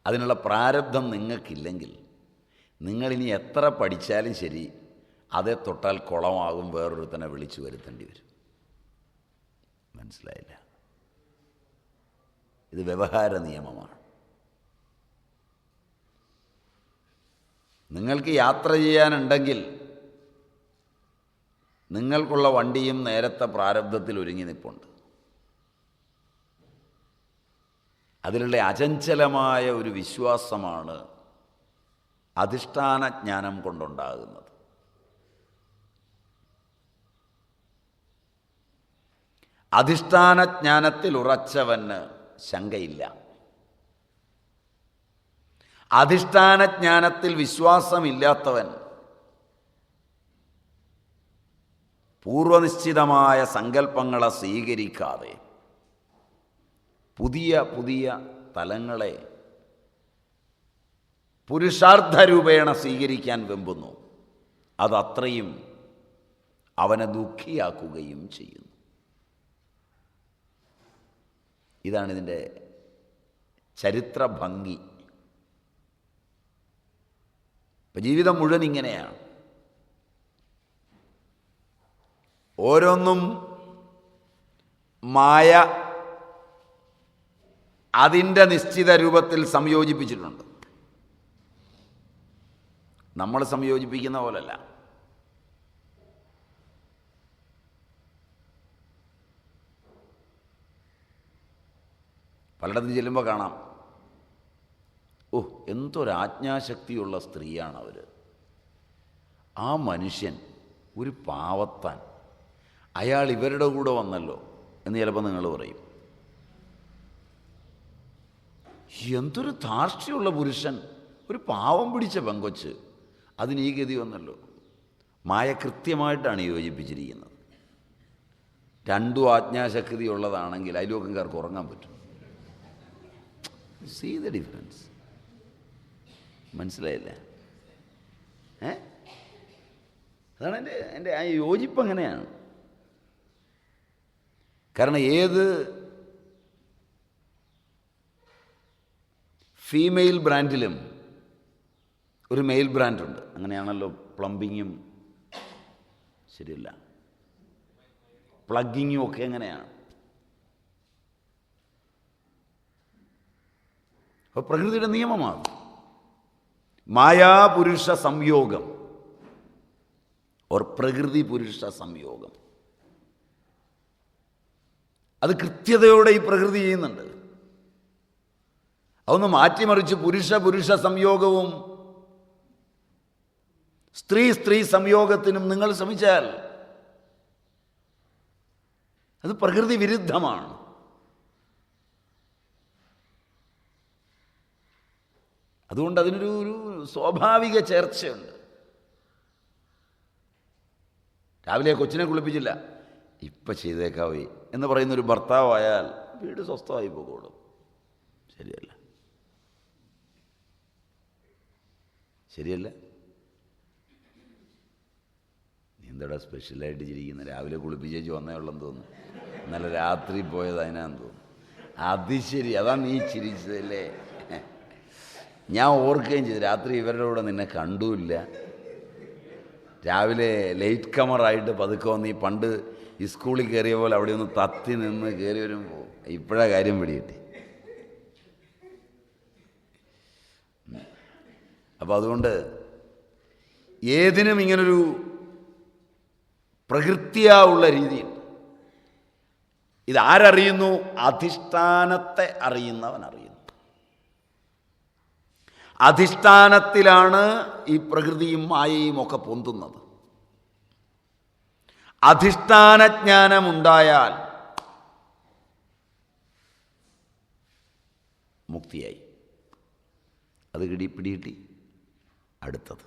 അതിനുള്ള പ്രാരബ്ധം നിങ്ങൾക്കില്ലെങ്കിൽ നിങ്ങളിനി എത്ര പഠിച്ചാലും ശരി, അതേ തൊട്ടാൽ കുളമാകും, വേറൊരുത്തനെ വിളിച്ചു വരുത്തേണ്ടി വരും. മനസ്സിലായില്ല? ഇത് വ്യവഹാര നിയമമാണ്. നിങ്ങൾക്ക് യാത്ര ചെയ്യാനുണ്ടെങ്കിൽ നിങ്ങൾക്കുള്ള വണ്ടിയും നേരത്തെ പ്രാരബ്ധത്തിൽ ഒരുങ്ങി നിൽപ്പുണ്ട്. അതിലുള്ള അചഞ്ചലമായ ഒരു വിശ്വാസമാണ് അധിഷ്ഠാന ജ്ഞാനം കൊണ്ടുണ്ടാകുന്നത്. അധിഷ്ഠാന ജ്ഞാനത്തിൽ ഉറച്ചവന് ശങ്കയില്ല. അധിഷ്ഠാന ജ്ഞാനത്തിൽ വിശ്വാസമില്ലാത്തവൻ പൂർവനിശ്ചിതമായ സങ്കല്പങ്ങളെ സ്വീകരിക്കാതെ പുതിയ പുതിയ തലങ്ങളെ പുരുഷാർത്ഥരൂപേണ സ്വീകരിക്കാൻ വെമ്പുന്നു. അതത്രയും അവനെ ദുഃഖിയാക്കുകയും ചെയ്യുന്നു. ഇതാണിതിൻ്റെ ചരിത്ര ഭംഗി. ഇപ്പം ജീവിതം മുഴുവൻ ഇങ്ങനെയാണ്. ഓരോന്നും മായ അതിൻ്റെ നിശ്ചിത രൂപത്തിൽ സംയോജിപ്പിച്ചിട്ടുണ്ട്. നമ്മൾ സംയോജിപ്പിക്കുന്ന പോലല്ല. പലയിടത്തും ചെല്ലുമ്പോൾ കാണാം, ഓ എന്തൊരാജ്ഞാശക്തിയുള്ള സ്ത്രീയാണ് അവർ, ആ മനുഷ്യൻ ഒരു പാവത്താൻ, അയാൾ ഇവരുടെ കൂടെ വന്നല്ലോ എന്ന് ചിലപ്പോൾ നിങ്ങൾ പറയും. എന്തൊരു ധാർഷ്ട്യമുള്ള പുരുഷൻ, ഒരു പാവം പിടിച്ച പെങ്കൊച്ച്, അതിന് ഈ ഗതി വന്നല്ലോ. മായ കൃത്യമായിട്ടാണ് യോജിപ്പിച്ചിരിക്കുന്നത്. രണ്ടും ആജ്ഞാശക്തി ഉള്ളതാണെങ്കിൽ അയൽവക്കംകാർക്ക് ഉറങ്ങാൻ പറ്റും. See the difference. മനസ്സിലായില്ല? അതാണ് എൻ്റെ ആ യോജിപ്പ്. അങ്ങനെയാണ്. കാരണം ഏത് ഫീമെയിൽ ബ്രാൻഡിലും ഒരു മെയിൽ ബ്രാൻഡുണ്ട്. അങ്ങനെയാണല്ലോ പ്ലംബിങ്ങും, ശരിയല്ല, പ്ലഗിങ്ങും ഒക്കെ അങ്ങനെയാണ്. അപ്പോൾ പ്രകൃതിയുടെ നിയമമാണ് മായാപുരുഷ സംയോഗം ഓർ പ്രകൃതി പുരുഷ സംയോഗം. അത് കൃത്യതയോടെ ഈ പ്രകൃതി ചെയ്യുന്നുണ്ട്. അതൊന്ന് മാറ്റിമറിച്ച് പുരുഷ പുരുഷ സംയോഗവും സ്ത്രീ സ്ത്രീ സംയോഗത്തിനും നിങ്ങൾ ശ്രമിച്ചാൽ അത് പ്രകൃതി വിരുദ്ധമാണ്. അതുകൊണ്ട് അതിനൊരു സ്വാഭാവിക ചേർച്ചയുണ്ട്. രാവിലെ കൊച്ചിനെ കുളിപ്പിച്ചില്ല, ഇപ്പം ചെയ്തേക്കാവേ എന്ന് പറയുന്നൊരു ഭർത്താവായാൽ വീട് സ്വസ്ഥമായി പോകുള്ളൂ. ശരിയല്ല? ശരിയല്ല? നീ എന്താടാ സ്പെഷ്യലായിട്ട് ചിരിക്കുന്നത്? രാവിലെ കുളിപ്പിച്ചേച്ച് വന്നേ ഉള്ളെന്ന് തോന്നുന്നു. ഇന്നലെ രാത്രി പോയത് അതിനാന്ന് തോന്നുന്നു. അത് ശരി, അതാ നീ ചിരിച്ചതല്ലേ? ഞാൻ ഓർക്കുകയും ചെയ്തു, രാത്രി ഇവരുടെ കൂടെ നിന്നെ കണ്ടുമില്ല. രാവിലെ ലേറ്റ് കമറായിട്ട് പതുക്കെ വന്ന്, ഈ പണ്ട് ഈ സ്കൂളിൽ കയറിയ പോലെ അവിടെ ഒന്ന് തത്തി നിന്ന് കയറി വരുമ്പോൾ ഇപ്പോഴാ കാര്യം പിടികിട്ടി. അപ്പോൾ അതുകൊണ്ട് ഏതിനും ഇങ്ങനൊരു പ്രകൃത്യാവുള്ള രീതിയുണ്ട്. ഇതാരറിയുന്നു? അധിഷ്ഠാനത്തെ അറിയുന്നവൻ അറിയുന്നു. അധിഷ്ഠാനത്തിലാണ് ഈ പ്രകൃതിയും മായയും ഒക്കെ പൊന്തുന്നത്. അധിഷ്ഠാനജ്ഞാനമുണ്ടായാൽ മുക്തിയായി. അത് പിടികിട്ടി അടുത്തത്.